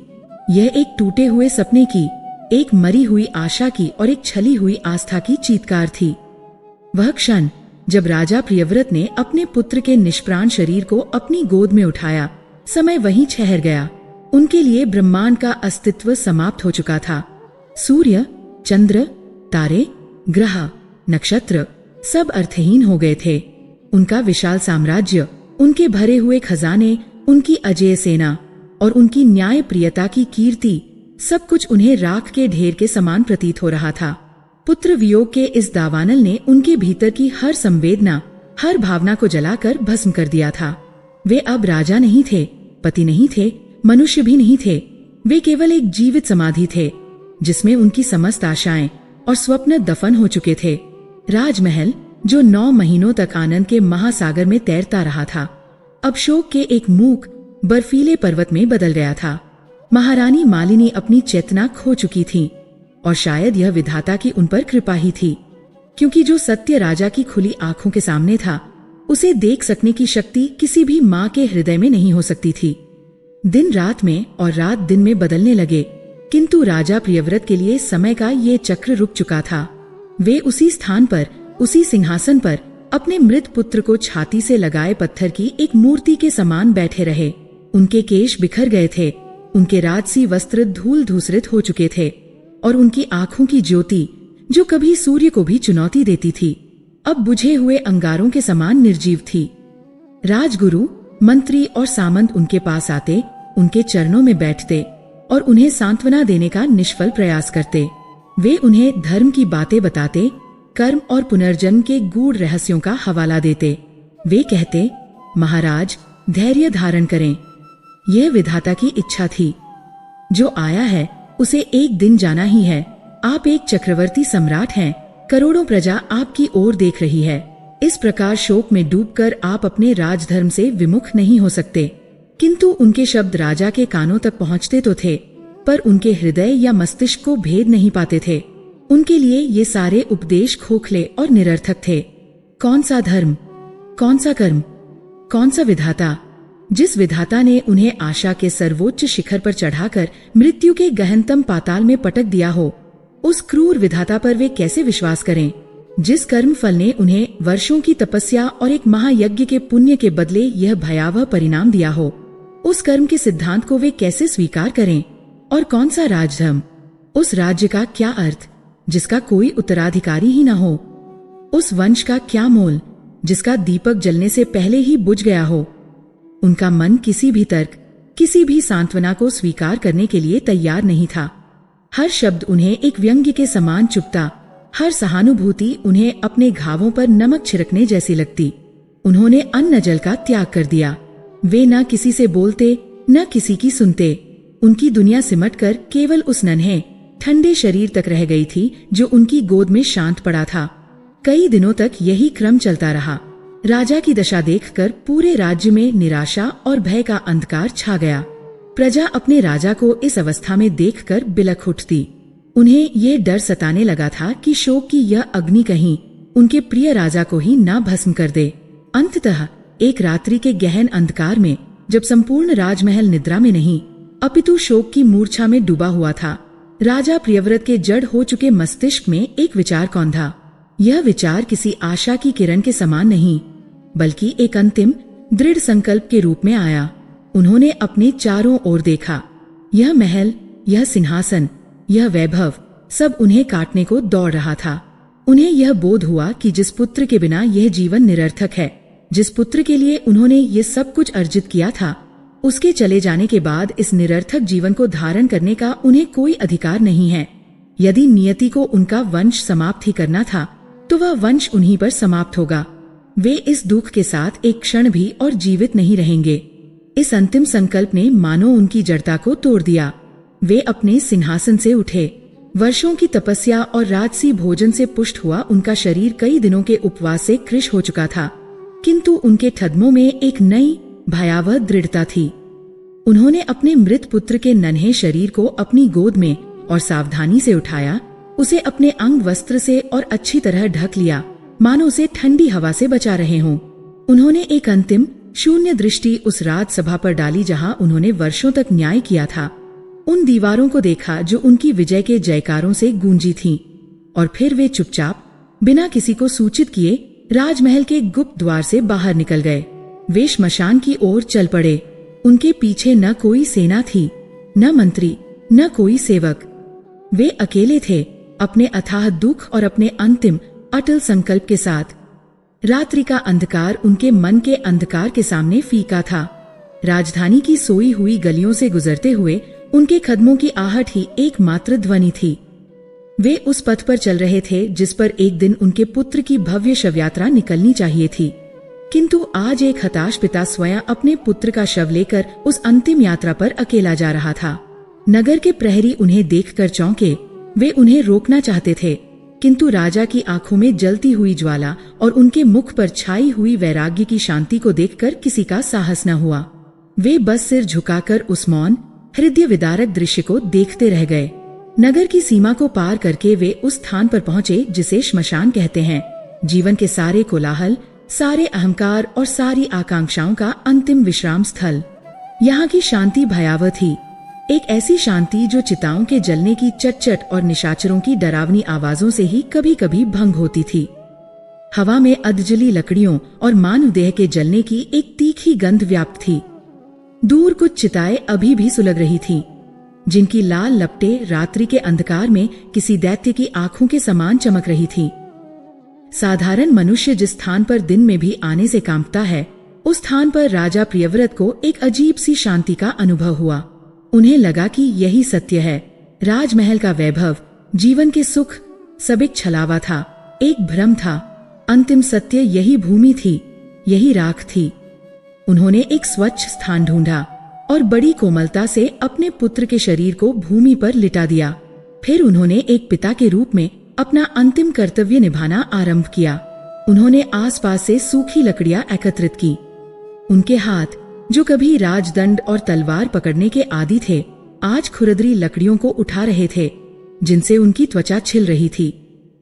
यह एक टूटे हुए सपने की, एक मरी हुई आशा की और एक छली हुई आस्था की चीत्कार थी। वह क्षण जब राजा प्रियव्रत ने अपने पुत्र के निष्प्राण शरीर को अपनी गोद में उठाया, समय वहीं ठहर गया। उनके लिए ब्रह्मांड का अस्तित्व समाप्त हो चुका था। सूर्य, चंद्र, तारे, ग्रह, नक्षत्र सब अर्थहीन हो गए थे। उनका विशाल साम्राज्य, उनके भरे हुए खजाने, उनकी अजेय सेना और उनकी न्याय प्रियता की कीर्ति, सब कुछ उन्हें राख के ढेर के समान प्रतीत हो रहा था। पुत्र वियोग के इस दावानल ने उनके भीतर की हर संवेदना, हर भावना को जलाकर भस्म कर दिया था। वे अब राजा नहीं थे, पति नहीं थे, मनुष्य भी नहीं थे। वे केवल एक जीवित समाधि थे जिसमें उनकी समस्त आशाएं और स्वप्न दफन हो चुके थे। राजमहल, जो 9 महीनों तक आनंद के महासागर में तैरता रहा था, अब शोक के एक मूक बर्फीले पर्वत में बदल गया था। महारानी मालिनी अपनी चेतना खो चुकी थी और शायद यह विधाता की उन पर कृपा ही थी, क्योंकि जो सत्य राजा की खुली आंखों के सामने था, उसे देख सकने की शक्ति किसी भी माँ के हृदय में नहीं हो सकती थी। दिन रात में और रात दिन में बदलने लगे, किंतु राजा प्रियव्रत के लिए समय का ये चक्र रुक चुका था। वे उसी स्थान पर, उसी सिंहासन पर अपने मृत पुत्र को छाती से लगाए पत्थर की एक मूर्ति के समान बैठे रहे। उनके केश बिखर गए थे, उनके राजसी वस्त्र धूल धूसरित हो चुके थे और उनकी आंखों की ज्योति, जो कभी सूर्य को भी चुनौती देती थी, अब बुझे हुए अंगारों के समान निर्जीव थी। राजगुरु, मंत्री और सामंत उनके पास आते, उनके चरणों में बैठते और उन्हें सांत्वना देने का निष्फल प्रयास करते। वे उन्हें धर्म की बातें बताते, कर्म और पुनर्जन्म के गूढ़ रहस्यों का हवाला देते। वे कहते, महाराज, धैर्य धारण करें, यह विधाता की इच्छा थी। जो आया है उसे एक दिन जाना ही है। आप एक चक्रवर्ती सम्राट हैं, करोड़ों प्रजा आपकी ओर देख रही है। इस प्रकार शोक में डूबकर आप अपने राजधर्म से विमुख नहीं हो सकते। किंतु उनके शब्द राजा के कानों तक पहुंचते तो थे, पर उनके हृदय या मस्तिष्क को भेद नहीं पाते थे। उनके लिए ये सारे उपदेश खोखले और निरर्थक थे। कौन सा धर्म, कौन सा कर्म, कौन सा विधाता? जिस विधाता ने उन्हें आशा के सर्वोच्च शिखर पर चढ़ाकर मृत्यु के गहनतम पाताल में पटक दिया हो, उस क्रूर विधाता पर वे कैसे विश्वास करें? जिस कर्म फल ने उन्हें वर्षों की तपस्या और एक महायज्ञ के पुण्य के बदले यह भयावह परिणाम दिया हो, उस कर्म के सिद्धांत को वे कैसे स्वीकार करें? और कौन सा राजधर्म, उस राज्य का क्या अर्थ जिसका कोई उत्तराधिकारी ही न हो? उस वंश का क्या मोल जिसका दीपक जलने से पहले ही बुझ गया हो? उनका मन किसी भी तर्क, किसी भी सांत्वना को स्वीकार करने के लिए तैयार नहीं था। हर शब्द उन्हें एक व्यंग्य के समान चुभता, हर सहानुभूति उन्हें अपने घावों पर नमक छिड़कने जैसी लगती। उन्होंने अन्न जल का त्याग कर दिया। वे न किसी से बोलते, न किसी की सुनते। उनकी दुनिया सिमटकर केवल उस नन्हे ठंडे शरीर तक रह गई थी जो उनकी गोद में शांत पड़ा था। कई दिनों तक यही क्रम चलता रहा। राजा की दशा देखकर पूरे राज्य में निराशा और भय का अंधकार छा गया। प्रजा अपने राजा को इस अवस्था में देखकर बिलख उठती। उन्हें यह डर सताने लगा था कि शोक की यह अग्नि कहीं उनके प्रिय राजा को ही ना भस्म कर दे। अंततः एक रात्रि के गहन अंधकार में, जब संपूर्ण राजमहल निद्रा में नहीं अपितु शोक की मूर्छा में डूबा हुआ था। राजा प्रियव्रत के जड़ हो चुके मस्तिष्क में एक विचार कौंधा। यह विचार किसी आशा की किरण के समान नहीं, बल्कि एक अंतिम दृढ़ संकल्प के रूप में आया। उन्होंने अपने चारों ओर देखा। यह महल, यह सिंहासन, यह वैभव, सब उन्हें काटने को दौड़ रहा था। उन्हें यह बोध हुआ कि जिस पुत्र के बिना यह जीवन निरर्थक है, जिस पुत्र के लिए उन्होंने ये सब कुछ अर्जित किया था, उसके चले जाने के बाद इस निरर्थक जीवन को धारण करने का उन्हें कोई अधिकार नहीं है। यदि नियति को उनका वंश समाप्त ही करना था, तो वह वंश उन्हीं पर समाप्त होगा। वे इस दुख के साथ एक क्षण भी और जीवित नहीं रहेंगे। इस अंतिम संकल्प ने मानो उनकी जड़ता को तोड़ दिया। वे अपने सिंहासन से उठे। वर्षों की तपस्या और राजसी भोजन से पुष्ट हुआ उनका शरीर कई दिनों के उपवास से कृश हो चुका था, किंतु उनके ठद्मों में एक नई भयावह दृढ़ता थी। उन्होंने अपने मृत पुत्र के नन्हे शरीर को अपनी गोद में और सावधानी से उठाया, उसे अपने अंग वस्त्र से और अच्छी तरह ढक लिया, मानो उसे ठंडी हवा से बचा रहे हों। उन्होंने एक अंतिम शून्य दृष्टि उस राजसभा पर डाली जहां उन्होंने वर्षों तक न्याय किया था। उन दीवारों को देखा जो उनकी विजय के जयकारों से गूंजी थीं, और फिर वे चुपचाप बिना किसी को सूचित किए राजमहल के गुप्त द्वार से बाहर निकल गए। वे श्मशान की ओर चल पड़े। उनके पीछे न कोई सेना थी, न मंत्री, न कोई सेवक। वे अकेले थे, अपने अथाह दुख और अपने अंतिम अटल संकल्प के साथ। रात्रि का अंधकार उनके मन के अंधकार के सामने फीका था। राजधानी की सोई हुई गलियों से गुजरते हुए उनके कदमों की आहट ही एकमात्र ध्वनि थी। वे उस पथ पर चल रहे थे जिस पर एक दिन उनके पुत्र की भव्य शव यात्रा निकलनी चाहिए थी, किंतु आज एक हताश पिता स्वयं अपने पुत्र का शव लेकर उस अंतिम यात्रा पर अकेला जा रहा था। नगर के प्रहरी उन्हें देखकर चौंके। वे उन्हें रोकना चाहते थे, किंतु राजा की आंखों में जलती हुई ज्वाला और उनके मुख पर छाई हुई वैराग्य की शांति को देखकर किसी का साहस न हुआ। वे बस सिर झुकाकर उस मौन हृदय विदारक दृश्य को देखते रह गए। नगर की सीमा को पार करके वे उस स्थान पर पहुंचे जिसे श्मशान कहते हैं। जीवन के सारे कोलाहल, सारे अहंकार और सारी आकांक्षाओं का अंतिम विश्राम स्थल। यहाँ की शांति भयावह थी, एक ऐसी शांति जो चिताओं के जलने की चटचट और निशाचरों की डरावनी आवाजों से ही कभी कभी भंग होती थी। हवा में अधजली लकड़ियों और मानवदेह के जलने की एक तीखी गंध व्याप्त थी। दूर कुछ चिताएं अभी भी सुलग रही थीं, जिनकी लाल लपटें रात्रि के अंधकार में किसी दैत्य की आंखों के समान चमक रही थीं। साधारण मनुष्य जिस स्थान पर दिन में भी आने से कांपता है, उस स्थान पर राजा प्रियव्रत को एक अजीब सी शांति का अनुभव हुआ। उन्हें लगा कि यही सत्य है। राजमहल का वैभव, जीवन के सुख, सब एक छलावा था, एक भ्रम था। अंतिम सत्य यही भूमि थी, यही राख थी। उन्होंने एक स्वच्छ स्थान ढूंढा और बड़ी कोमलता से अपने पुत्र के शरीर को भूमि पर लिटा दिया। फिर उन्होंने एक पिता के रूप में अपना अंतिम कर्तव्य निभाना आरंभ किया। उन्होंने आसपास से सूखी लकड़ियां एकत्रित की। उनके हाथ, जो कभी राजदंड और तलवार पकड़ने के आदी थे, आज खुरदरी लकड़ियों को उठा रहे थे, जिनसे उनकी त्वचा छिल रही थी,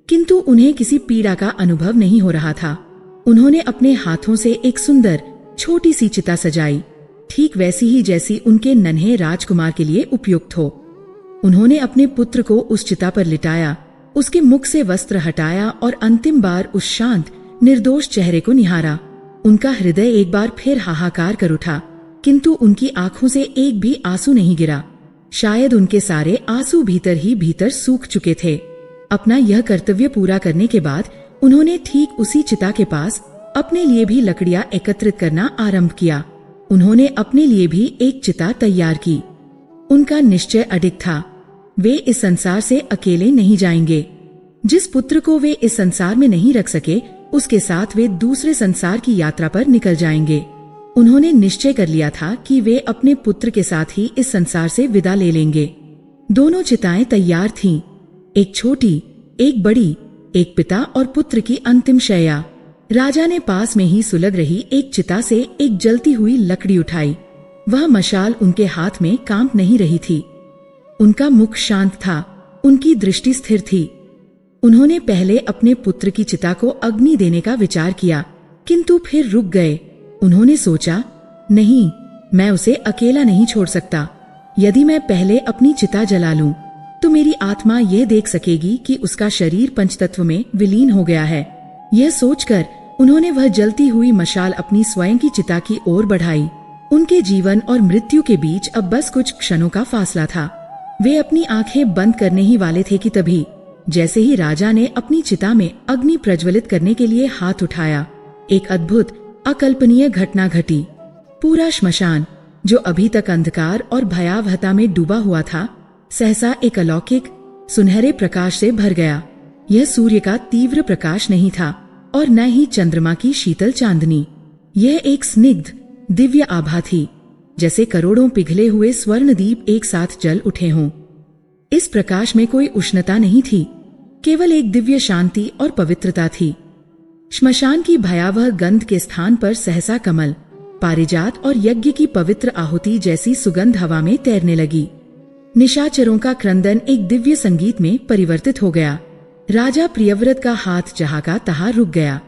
किंतु उन्हें किसी पीड़ा का अनुभव नहीं हो रहा था। उन्होंने अपने हाथों से एक सुंदर छोटी सी चिता सजाई, ठीक वैसी ही जैसी उनके नन्हे राजकुमार के लिए उपयुक्त हो। उन्होंने अपने पुत्र को उस चिता पर लिटाया, उसके मुख से वस्त्र हटाया और अंतिम बार उस शांत निर्दोष चेहरे को निहारा। उनका हृदय एक बार फिर हाहाकार कर उठा, किंतु उनकी आंखों से एक भी आंसू नहीं गिरा। शायद उनके सारे आंसू भीतर ही भीतर सूख चुके थे। अपना यह कर्तव्य पूरा करने के बाद उन्होंने ठीक उसी चिता के पास अपने लिए भी लकड़ियां एकत्रित करना आरंभ किया। उन्होंने अपने लिए भी एक चिता तैयार की। उनका निश्चय अडिग था, वे इस संसार से अकेले नहीं जाएंगे। जिस पुत्र को वे इस संसार में नहीं रख सके, उसके साथ वे दूसरे संसार की यात्रा पर निकल जाएंगे। उन्होंने निश्चय कर लिया था कि वे अपने पुत्र के साथ ही इस संसार से विदा ले लेंगे। दोनों चिताएं तैयार थीं, एक छोटी, एक बड़ी, एक पिता और पुत्र की अंतिम शैया। राजा ने पास में ही सुलग रही एक चिता से एक जलती हुई लकड़ी उठाई। वह मशाल उनके हाथ में कांप नहीं रही थी। उनका मुख शांत था, उनकी दृष्टि स्थिर थी। उन्होंने पहले अपने पुत्र की चिता को अग्नि देने का विचार किया, किंतु फिर रुक गए। उन्होंने सोचा, नहीं, मैं उसे अकेला नहीं छोड़ सकता। यदि मैं पहले अपनी चिता जला लूं, तो मेरी आत्मा यह देख सकेगी कि उसका शरीर पंचतत्व में विलीन हो गया है। यह सोचकर उन्होंने वह जलती हुई मशाल अपनी स्वयं की चिता की ओर बढ़ाई। उनके जीवन और मृत्यु के बीच अब बस कुछ क्षणों का फासला था। वे अपनी आंखें बंद करने ही वाले थे कि तभी जैसे ही राजा ने अपनी चिता में अग्नि प्रज्वलित करने के लिए हाथ उठाया, एक अद्भुत अकल्पनीय घटना घटी। पूरा श्मशान, जो अभी तक अंधकार और भयावहता में डूबा हुआ था, सहसा एक अलौकिक सुनहरे प्रकाश से भर गया। यह सूर्य का तीव्र प्रकाश नहीं था और न ही चंद्रमा की शीतल चांदनी। यह एक स्निग्ध दिव्य आभा थी, जैसे करोड़ों पिघले हुए स्वर्णदीप एक साथ जल उठे हों। इस प्रकाश में कोई उष्णता नहीं थी, केवल एक दिव्य शांति और पवित्रता थी। श्मशान की भयावह गंध के स्थान पर सहसा कमल, पारिजात और यज्ञ की पवित्र आहुति जैसी सुगंध हवा में तैरने लगी। निशाचरों का क्रंदन एक दिव्य संगीत में परिवर्तित हो गया। राजा प्रियव्रत का हाथ जहाँ का तहाँ रुक गया।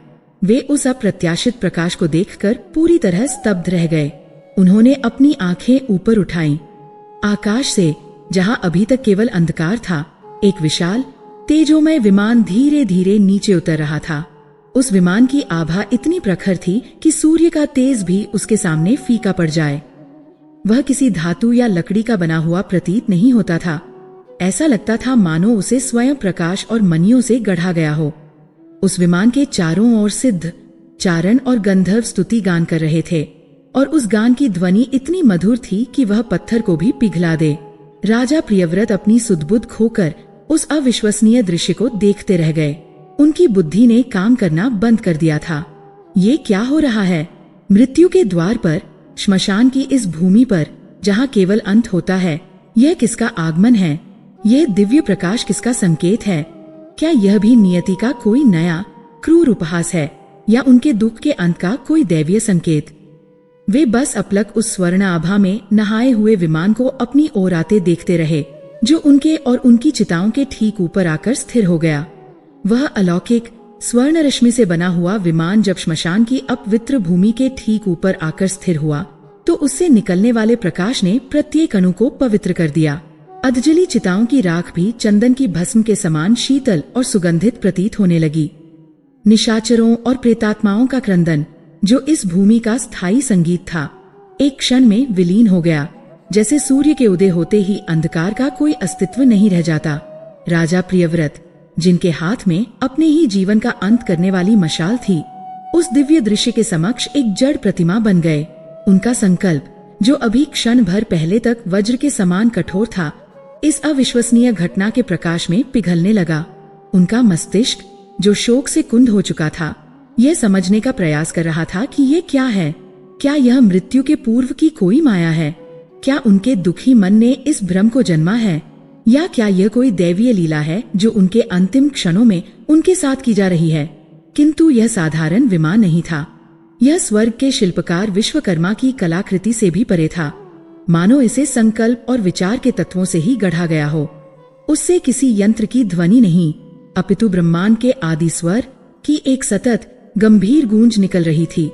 वे उस अप्रत्याशित प्रकाश को देखकर पूरी तरह स्तब्ध रह गए। उन्होंने अपनी आंखें ऊपर उठाईं। आकाश से, जहाँ अभी तक केवल अंधकार था, एक विशाल तेजोमय विमान धीरे धीरे नीचे उतर रहा था। उस विमान की आभा इतनी प्रखर थी कि सूर्य का तेज भी उसके सामने फीका पड़ जाए। वह किसी धातु या लकड़ी का बना हुआ प्रतीत नहीं होता था। ऐसा लगता था मानो उसे स्वयं प्रकाश और मणियों से गढ़ा गया हो। उस विमान के चारों ओर सिद्ध, चारण और गंधर्व स्तुति गान कर रहे थे और उस गान की ध्वनि इतनी मधुर थी कि वह पत्थर को भी पिघला दे। राजा प्रियव्रत अपनी सुधबुद्ध खोकर उस अविश्वसनीय दृश्य को देखते रह गए। उनकी बुद्धि ने काम करना बंद कर दिया था। ये क्या हो रहा है? मृत्यु के द्वार पर, श्मशान की इस भूमि पर, जहाँ केवल अंत होता है, यह किसका आगमन है? यह दिव्य प्रकाश किसका संकेत है? क्या यह भी नियति का कोई नया क्रूर उपहास है या उनके दुख के अंत का कोई दैवीय संकेत? वे बस अपलक उस स्वर्ण आभा में नहाए हुए विमान को अपनी ओर आते देखते रहे, जो उनके और उनकी चिताओं के ठीक ऊपर आकर स्थिर हो गया। वह अलौकिक स्वर्ण रश्मि से बना हुआ विमान जब श्मशान की अपवित्र भूमि के ठीक ऊपर आकर स्थिर हुआ, तो उससे निकलने वाले प्रकाश ने प्रत्येक अणु को पवित्र कर दिया। अधजली चिताओं की राख भी चंदन की भस्म के समान शीतल और सुगंधित प्रतीत होने लगी। निशाचरों और प्रेतात्माओं का क्रंदन, जो इस भूमि का स्थायी संगीत था, एक क्षण में विलीन हो गया, जैसे सूर्य के उदय होते ही अंधकार का कोई अस्तित्व नहीं रह जाता। राजा प्रियव्रत, जिनके हाथ में अपने ही जीवन का अंत करने वाली मशाल थी, उस दिव्य दृश्य के समक्ष एक जड़ प्रतिमा बन गए। उनका संकल्प, जो अभी क्षण भर पहले तक वज्र के समान कठोर था, इस अविश्वसनीय घटना के प्रकाश में पिघलने लगा। उनका मस्तिष्क, जो शोक से कुंद हो चुका था, यह समझने का प्रयास कर रहा था कि ये क्या है। क्या यह मृत्यु के पूर्व की कोई माया है? क्या उनके दुखी मन ने इस भ्रम को जन्मा है, या क्या यह कोई दैवीय लीला है जो उनके अंतिम क्षणों में उनके साथ की जा रही है? किंतु यह साधारण विमान नहीं था। यह स्वर्ग के शिल्पकार विश्वकर्मा की कलाकृति से भी परे था। मानो इसे संकल्प और विचार के तत्वों से ही गढ़ा गया हो। उससे किसी यंत्र की ध्वनि नहीं, अपितु ब्रह्मांड के आदि स्वर की एक सतत गंभीर गूंज निकल रही थी।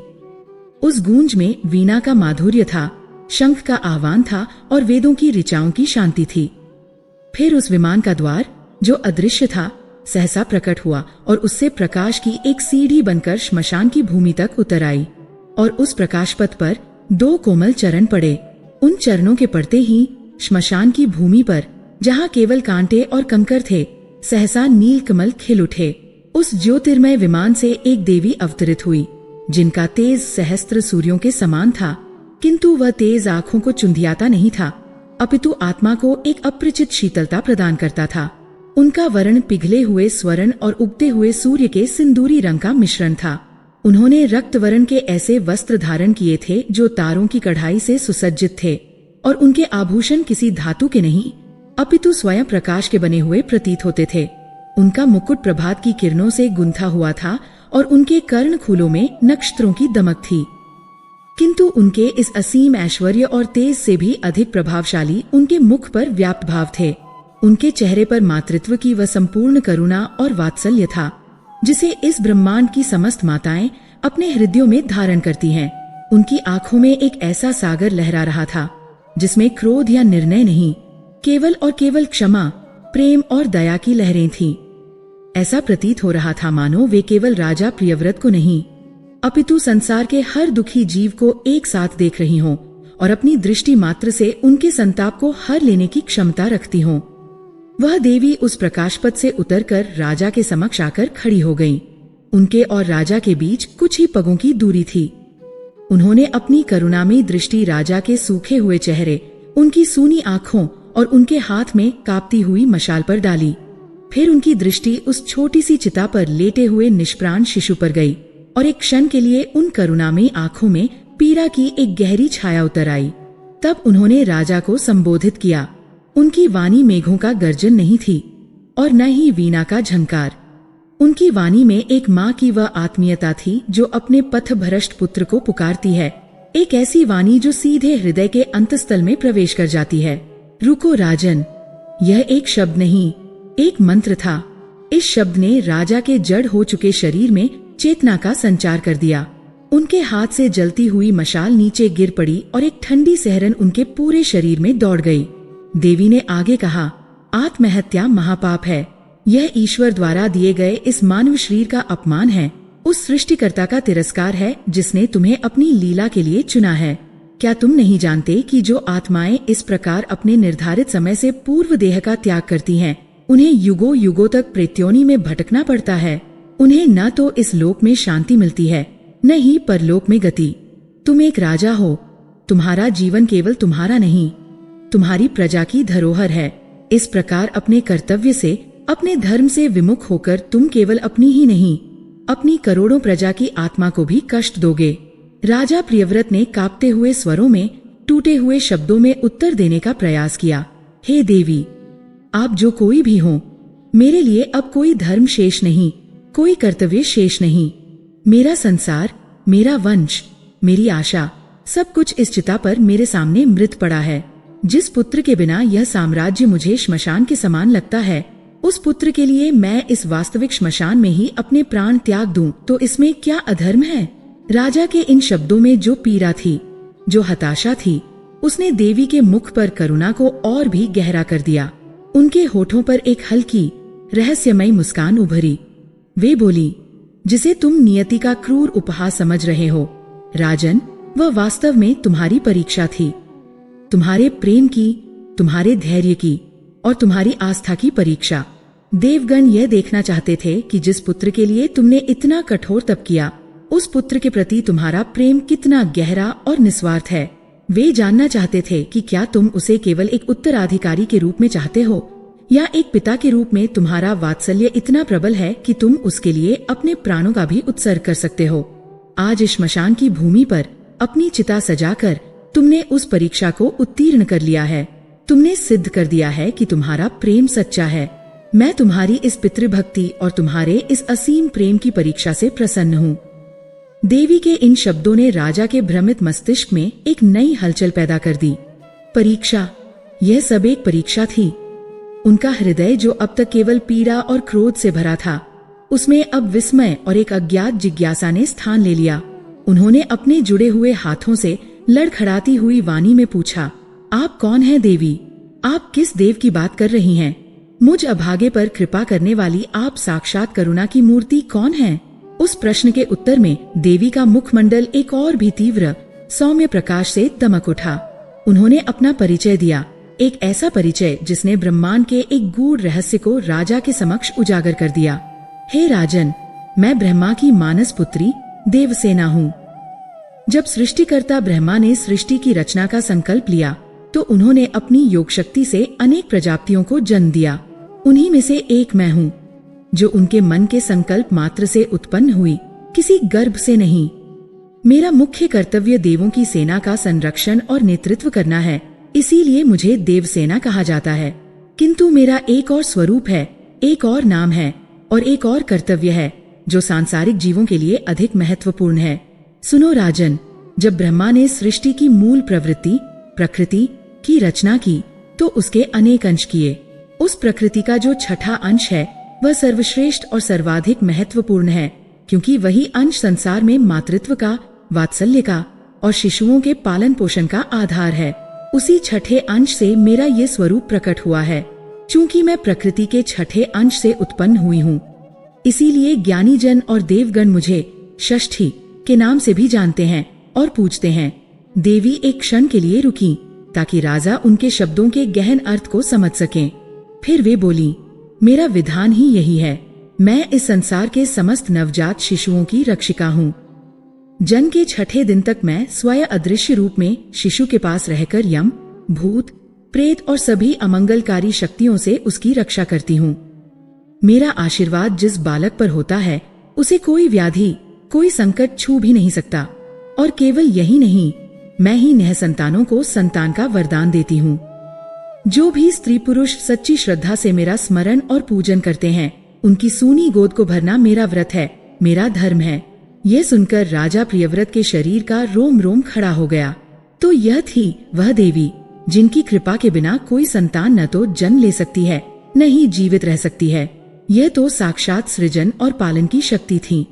उस गूंज में वीणा का माधुर्य था, शंख का आह्वान था और वेदों की ऋचाओं की शांति थी। फिर उस विमान का द्वार, जो अदृश्य था, सहसा प्रकट हुआ और उससे प्रकाश की एक सीढ़ी बनकर श्मशान की भूमि तक उतर आई। और उस प्रकाश पथ पर 2 कोमल चरण पड़े। उन चरणों के पड़ते ही श्मशान की भूमि पर, जहाँ केवल कांटे और कंकर थे, सहसा नील कमल खिल उठे। उस ज्योतिर्मय विमान से एक देवी अवतरित हुई, जिनका तेज सहस्त्र सूर्यों के समान था, किंतु वह तेज आंखों को चुंधियाता नहीं था, अपितु आत्मा को एक अपरिचित शीतलता प्रदान करता था। उनका वर्ण पिघले हुए स्वर्ण और उगते हुए सूर्य के सिंदूरी रंग का मिश्रण था। उन्होंने रक्त वर्ण के ऐसे वस्त्र धारण किए थे जो तारों की कढ़ाई से सुसज्जित थे, और उनके आभूषण किसी धातु के नहीं, अपितु स्वयं प्रकाश के बने हुए प्रतीत होते थे। उनका मुकुट प्रभात की किरणों से गुंथा हुआ था और उनके कर्णखूलों में नक्षत्रों की दमक थी। किंतु उनके इस असीम ऐश्वर्य और तेज से भी अधिक प्रभावशाली उनके मुख पर व्याप्त भाव थे। उनके चेहरे पर मातृत्व की वह संपूर्ण करुणा और वात्सल्य था, जिसे इस ब्रह्मांड की समस्त माताएं अपने हृदयों में धारण करती हैं। उनकी आंखों में एक ऐसा सागर लहरा रहा था, जिसमें क्रोध या निर्णय नहीं, केवल और केवल क्षमा, प्रेम और दया की लहरें थीं। ऐसा प्रतीत हो रहा था मानो वे केवल राजा प्रियव्रत को नहीं, अपितु संसार के हर दुखी जीव को एक साथ देख रही हों और अपनी दृष्टि मात्र से उनके संताप को हर लेने की क्षमता रखती हों। वह देवी उस प्रकाशपथ से उतरकर राजा के समक्ष आकर खड़ी हो गईं। उनके और राजा के बीच कुछ ही पगों की दूरी थी। उन्होंने अपनी करुणामयी दृष्टि राजा के सूखे हुए चेहरे, उनकी सूनी आंखों और उनके हाथ में कांपती हुई मशाल पर डाली। फिर उनकी दृष्टि उस छोटी सी चिता पर लेटे हुए निष्प्राण शिशु पर गई और एक क्षण के लिए उन करुणामयी आंखों में पीड़ा की एक गहरी छाया उतर आई। तब उन्होंने राजा को संबोधित किया। उनकी वाणी मेघों का गर्जन नहीं थी और न ही वीणा का झंकार। उनकी वाणी में एक माँ की वह आत्मीयता थी जो अपने पथ भ्रष्ट पुत्र को पुकारती है, एक ऐसी वाणी जो सीधे हृदय के अंतस्थल में प्रवेश कर जाती है। रुको राजन, यह एक शब्द नहीं, एक मंत्र था। इस शब्द ने राजा के जड़ हो चुके शरीर में चेतना का संचार कर दिया। उनके हाथ से जलती हुई मशाल नीचे गिर पड़ी और एक ठंडी सहरन उनके पूरे शरीर में दौड़ गई। देवी ने आगे कहा, आत्महत्या महापाप है। यह ईश्वर द्वारा दिए गए इस मानव शरीर का अपमान है, उस सृष्टिकर्ता का तिरस्कार है जिसने तुम्हें अपनी लीला के लिए चुना है। क्या तुम नहीं जानते कि जो आत्माएं इस प्रकार अपने निर्धारित समय से पूर्व देह का त्याग करती हैं, उन्हें युगों युगों तक प्रेत्योनि में भटकना पड़ता है। उन्हें न तो इस लोक में शांति मिलती है, न ही परलोक में गति। तुम एक राजा हो, तुम्हारा जीवन केवल तुम्हारा नहीं, तुम्हारी प्रजा की धरोहर है। इस प्रकार अपने कर्तव्य से, अपने धर्म से विमुख होकर तुम केवल अपनी ही नहीं, अपनी करोड़ों प्रजा की आत्मा को भी कष्ट दोगे। राजा प्रियव्रत ने कांपते हुए स्वरों में, टूटे हुए शब्दों में उत्तर देने का प्रयास किया। हे देवी, आप जो कोई भी हो, मेरे लिए अब कोई धर्म शेष नहीं, कोई कर्तव्य शेष नहीं। मेरा संसार, मेरा वंश, मेरी आशा, सब कुछ इस चिता पर मेरे सामने मृत पड़ा है। जिस पुत्र के बिना यह साम्राज्य मुझे श्मशान के समान लगता है, उस पुत्र के लिए मैं इस वास्तविक श्मशान में ही अपने प्राण त्याग दूं, तो इसमें क्या अधर्म है? राजा के इन शब्दों में जो पीड़ा थी, जो हताशा थी, उसने देवी के मुख पर करुणा को और भी गहरा कर दिया। उनके होठों पर एक हल्की, रहस्यमयी मुस्कान उभरी। वे बोली, जिसे तुम नियति का क्रूर उपहास समझ रहे हो, राजन, वह वास्तव में तुम्हारी परीक्षा थी। तुम्हारे प्रेम की, तुम्हारे धैर्य की और तुम्हारी आस्था की परीक्षा। देवगण यह देखना चाहते थे कि जिस पुत्र के लिए तुमने इतना कठोर तप किया, उस पुत्र के प्रति तुम्हारा प्रेम कितना गहरा और निस्वार्थ है। वे जानना चाहते थे कि क्या तुम उसे केवल एक उत्तराधिकारी के रूप में चाहते हो, या एक पिता के रूप में तुम्हारा वात्सल्य इतना प्रबल है कि तुम उसके लिए अपने प्राणों का भी उत्सर्ग कर सकते हो। आज इस श्मशान की भूमि पर अपनी चिता सजाकर तुमने उस परीक्षा को उत्तीर्ण कर लिया है। तुमने सिद्ध कर दिया है कि तुम्हारा प्रेम सच्चा है। मैं तुम्हारी इस पितृभक्ति और तुम्हारे इस असीम प्रेम की परीक्षा से प्रसन्न हूँ। देवी के इन शब्दों ने राजा के भ्रमित मस्तिष्क में एक नई हलचल पैदा कर दी। परीक्षा, यह सब एक परीक्षा थी। उनका हृदय जो अब तक केवल पीड़ा और क्रोध से भरा था, उसमें अब विस्मय और एक अज्ञात जिज्ञासा ने स्थान ले लिया। उन्होंने अपने जुड़े हुए हाथों से लड़खड़ाती हुई वाणी में पूछा, आप कौन हैं देवी? आप किस देव की बात कर रही हैं? मुझ अभागे पर कृपा करने वाली आप साक्षात करुणा की मूर्ति कौन हैं? उस प्रश्न के उत्तर में देवी का मुखमंडल एक और भी तीव्र, सौम्य प्रकाश से दमक उठा। उन्होंने अपना परिचय दिया, एक ऐसा परिचय जिसने ब्रह्मांड के एक गूढ़ रहस्य को राजा के समक्ष उजागर कर दिया। हे राजन, मैं ब्रह्मा की मानस पुत्री देवसेना हूँ। जब सृष्टिकर्ता ब्रह्मा ने सृष्टि की रचना का संकल्प लिया, तो उन्होंने अपनी योग शक्ति से अनेक प्रजातियों को जन्म दिया। उन्हीं में से एक मैं हूँ, जो उनके मन के संकल्प मात्र से उत्पन्न हुई, किसी गर्भ से नहीं। मेरा मुख्य कर्तव्य देवों की सेना का संरक्षण और नेतृत्व करना है, इसीलिए मुझे देवसेना कहा जाता है। किंतु मेरा एक और स्वरूप है, एक और नाम है और एक और कर्तव्य है, जो सांसारिक जीवों के लिए अधिक महत्वपूर्ण है। सुनो राजन, जब ब्रह्मा ने सृष्टि की मूल प्रवृत्ति, प्रकृति की रचना की, तो उसके अनेक अंश किए। उस प्रकृति का जो छठा अंश है, वह सर्वश्रेष्ठ और सर्वाधिक महत्वपूर्ण है, क्योंकि वही अंश संसार में मातृत्व का, वात्सल्य का और शिशुओं के पालन पोषण का आधार है। उसी छठे अंश से मेरा ये स्वरूप प्रकट हुआ है। चूंकि मैं प्रकृति के छठे अंश से उत्पन्न हुई हूँ, इसीलिए ज्ञानी जन और देवगण मुझे षष्ठी के नाम से भी जानते हैं और पूछते हैं। देवी एक क्षण के लिए रुकी ताकि राजा उनके शब्दों के गहन अर्थ को समझ सकें। फिर वे बोली, मेरा विधान ही यही है। मैं इस संसार के समस्त नवजात शिशुओं की रक्षिका हूँ। जन्म के छठे दिन तक मैं स्वयं अदृश्य रूप में शिशु के पास रहकर यम, भूत, प्रेत और सभी अमंगलकारी शक्तियों से उसकी रक्षा करती हूँ। मेरा आशीर्वाद जिस बालक पर होता है उसे कोई व्याधि, कोई संकट छू भी नहीं सकता। और केवल यही नहीं, मैं ही नह संतानों को संतान का वरदान देती हूँ। जो भी स्त्री पुरुष सच्ची श्रद्धा से मेरा स्मरण और पूजन करते हैं, उनकी सूनी गोद को भरना मेरा व्रत है, मेरा धर्म है। यह सुनकर राजा प्रियव्रत के शरीर का रोम रोम खड़ा हो गया। तो यह थी वह देवी जिनकी कृपा के बिना कोई संतान न तो जन्म ले सकती है, न ही जीवित रह सकती है। यह तो साक्षात सृजन और पालन की शक्ति थी।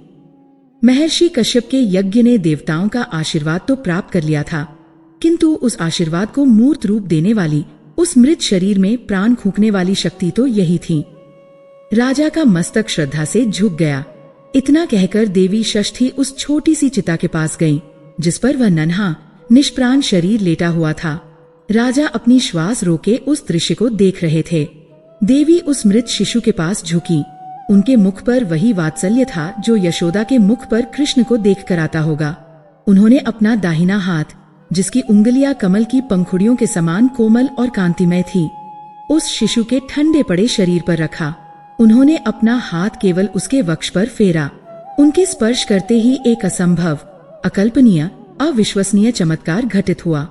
महर्षि कश्यप के यज्ञ ने देवताओं का आशीर्वाद तो प्राप्त कर लिया था, किंतु उस आशीर्वाद को मूर्त रूप देने वाली, उस मृत शरीर में प्राण फूंकने वाली शक्ति तो यही थी। राजा का मस्तक श्रद्धा से झुक गया। इतना कहकर देवी षष्ठी उस छोटी सी चिता के पास गई, जिस पर वह नन्हा निष्प्राण शरीर लेटा हुआ था। राजा अपनी श्वास रोके उस दृश्य को देख रहे थे। देवी उस मृत शिशु के पास झुकी। उनके मुख पर वही वात्सल्य था जो यशोदा के मुख पर कृष्ण को देख कर आता होगा। उन्होंने अपना दाहिना हाथ, जिसकी उंगलियां कमल की पंखुड़ियों के समान कोमल और कांतिमय थी, उस शिशु के ठंडे पड़े शरीर पर रखा। उन्होंने अपना हाथ केवल उसके वक्ष पर फेरा। उनके स्पर्श करते ही एक असंभव, अकल्पनीय, अविश्वसनीय चमत्कार घटित हुआ।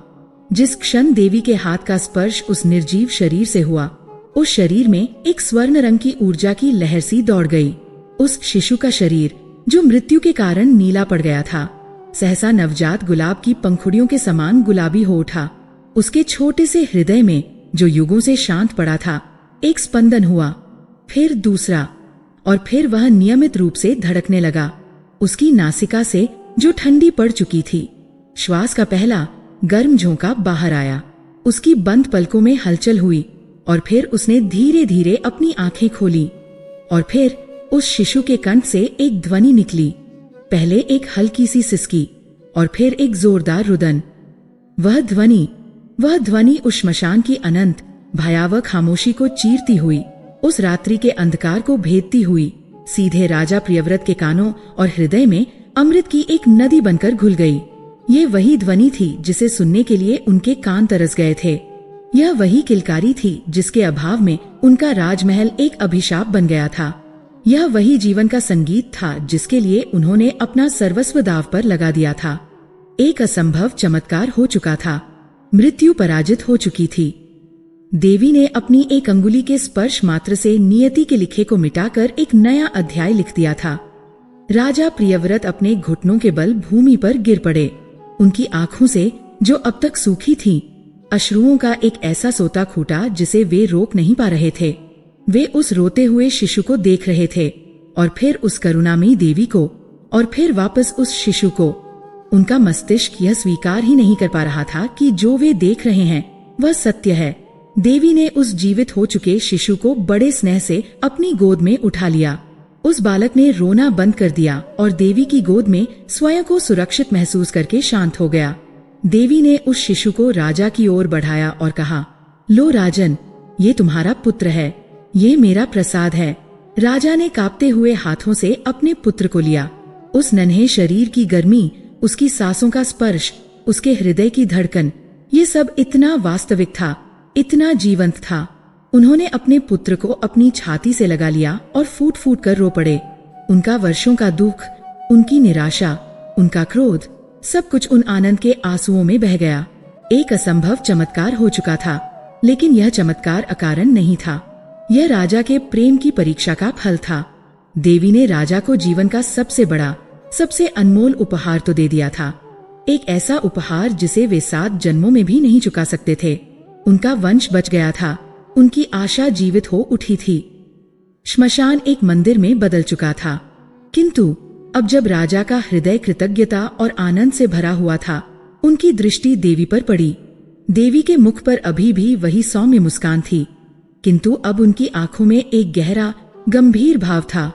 जिस क्षण देवी के हाथ का स्पर्श उस निर्जीव शरीर से हुआ, उस शरीर में एक स्वर्ण रंग की ऊर्जा की लहर सी दौड़ गई। उस शिशु का शरीर, जो मृत्यु के कारण नीला पड़ गया था, सहसा नवजात गुलाब की पंखुड़ियों के समान गुलाबी हो उठा। उसके छोटे से हृदय में, जो युगों से शांत पड़ा था, एक स्पंदन हुआ, फिर दूसरा, और फिर वह नियमित रूप से धड़कने लगा। उसकी नासिका से, जो ठंडी पड़ चुकी थी, श्वास का पहला गर्म झोंका बाहर आया। उसकी बंद पलकों में हलचल हुई और फिर उसने धीरे धीरे अपनी आंखें खोली। और फिर उस शिशु के कंठ से एक ध्वनि निकली, पहले एक हल्की सी सिसकी और फिर एक जोरदार रुदन। वह ध्वनि उस श्मशान की अनंत भयावह खामोशी को चीरती हुई, उस रात्रि के अंधकार को भेदती हुई, सीधे राजा प्रियव्रत के कानों और हृदय में अमृत की एक नदी बनकर घुल गई। ये वही ध्वनि थी जिसे सुनने के लिए उनके कान तरस गए थे। यह वही किलकारी थी जिसके अभाव में उनका राजमहल एक अभिशाप बन गया था। यह वही जीवन का संगीत था जिसके लिए उन्होंने अपना सर्वस्व दांव पर लगा दिया था। एक असंभव चमत्कार हो चुका था। मृत्यु पराजित हो चुकी थी। देवी ने अपनी एक अंगुली के स्पर्श मात्र से नियति के लिखे को मिटाकर एक नया अध्याय लिख दिया था। राजा प्रियव्रत अपने घुटनों के बल भूमि पर गिर पड़े। उनकी आंखों से, जो अब तक सूखी थीं, अश्रुओं का एक ऐसा सोता खूटा जिसे वे रोक नहीं पा रहे थे। वे उस रोते हुए शिशु को देख रहे थे, और फिर उस करुणामयी देवी को, और फिर वापस उस शिशु को। उनका मस्तिष्क यह स्वीकार ही नहीं कर पा रहा था कि जो वे देख रहे हैं वह सत्य है। देवी ने उस जीवित हो चुके शिशु को बड़े स्नेह से अपनी गोद में उठा लिया। उस बालक ने रोना बंद कर दिया और देवी की गोद में स्वयं को सुरक्षित महसूस करके शांत हो गया। देवी ने उस शिशु को राजा की ओर बढ़ाया और कहा, लो राजन, ये तुम्हारा पुत्र है, ये मेरा प्रसाद है। राजा ने कांपते हुए हाथों से अपने पुत्र को लिया। उस नन्हे शरीर की गर्मी, उसकी सांसों का स्पर्श, उसके हृदय की धड़कन, ये सब इतना वास्तविक था, इतना जीवंत था। उन्होंने अपने पुत्र को अपनी छाती से लगा लिया और फूट फूट कर रो पड़े। उनका वर्षों का दुख, उनकी निराशा, उनका क्रोध, सब कुछ उन आनंद के आंसुओं में बह गया। एक असंभव चमत्कार हो चुका था, लेकिन यह चमत्कार अकारण नहीं था। यह राजा के प्रेम की परीक्षा का फल था। देवी ने राजा को जीवन का सबसे बड़ा, सबसे अनमोल उपहार तो दे दिया था। एक ऐसा उपहार जिसे वे 7 जन्मों में भी नहीं चुका सकते थे। उनका वंश बच गया था, उनकी आशा जीवित हो उठी थी। श्मशान एक मंदिर में बदल चुका था, किंतु अब जब राजा का हृदय कृतज्ञता और आनंद से भरा हुआ था, उनकी दृष्टि देवी पर पड़ी। देवी के मुख पर अभी भी वही सौम्य मुस्कान थी, किंतु अब उनकी आंखों में एक गहरा गंभीर भाव था।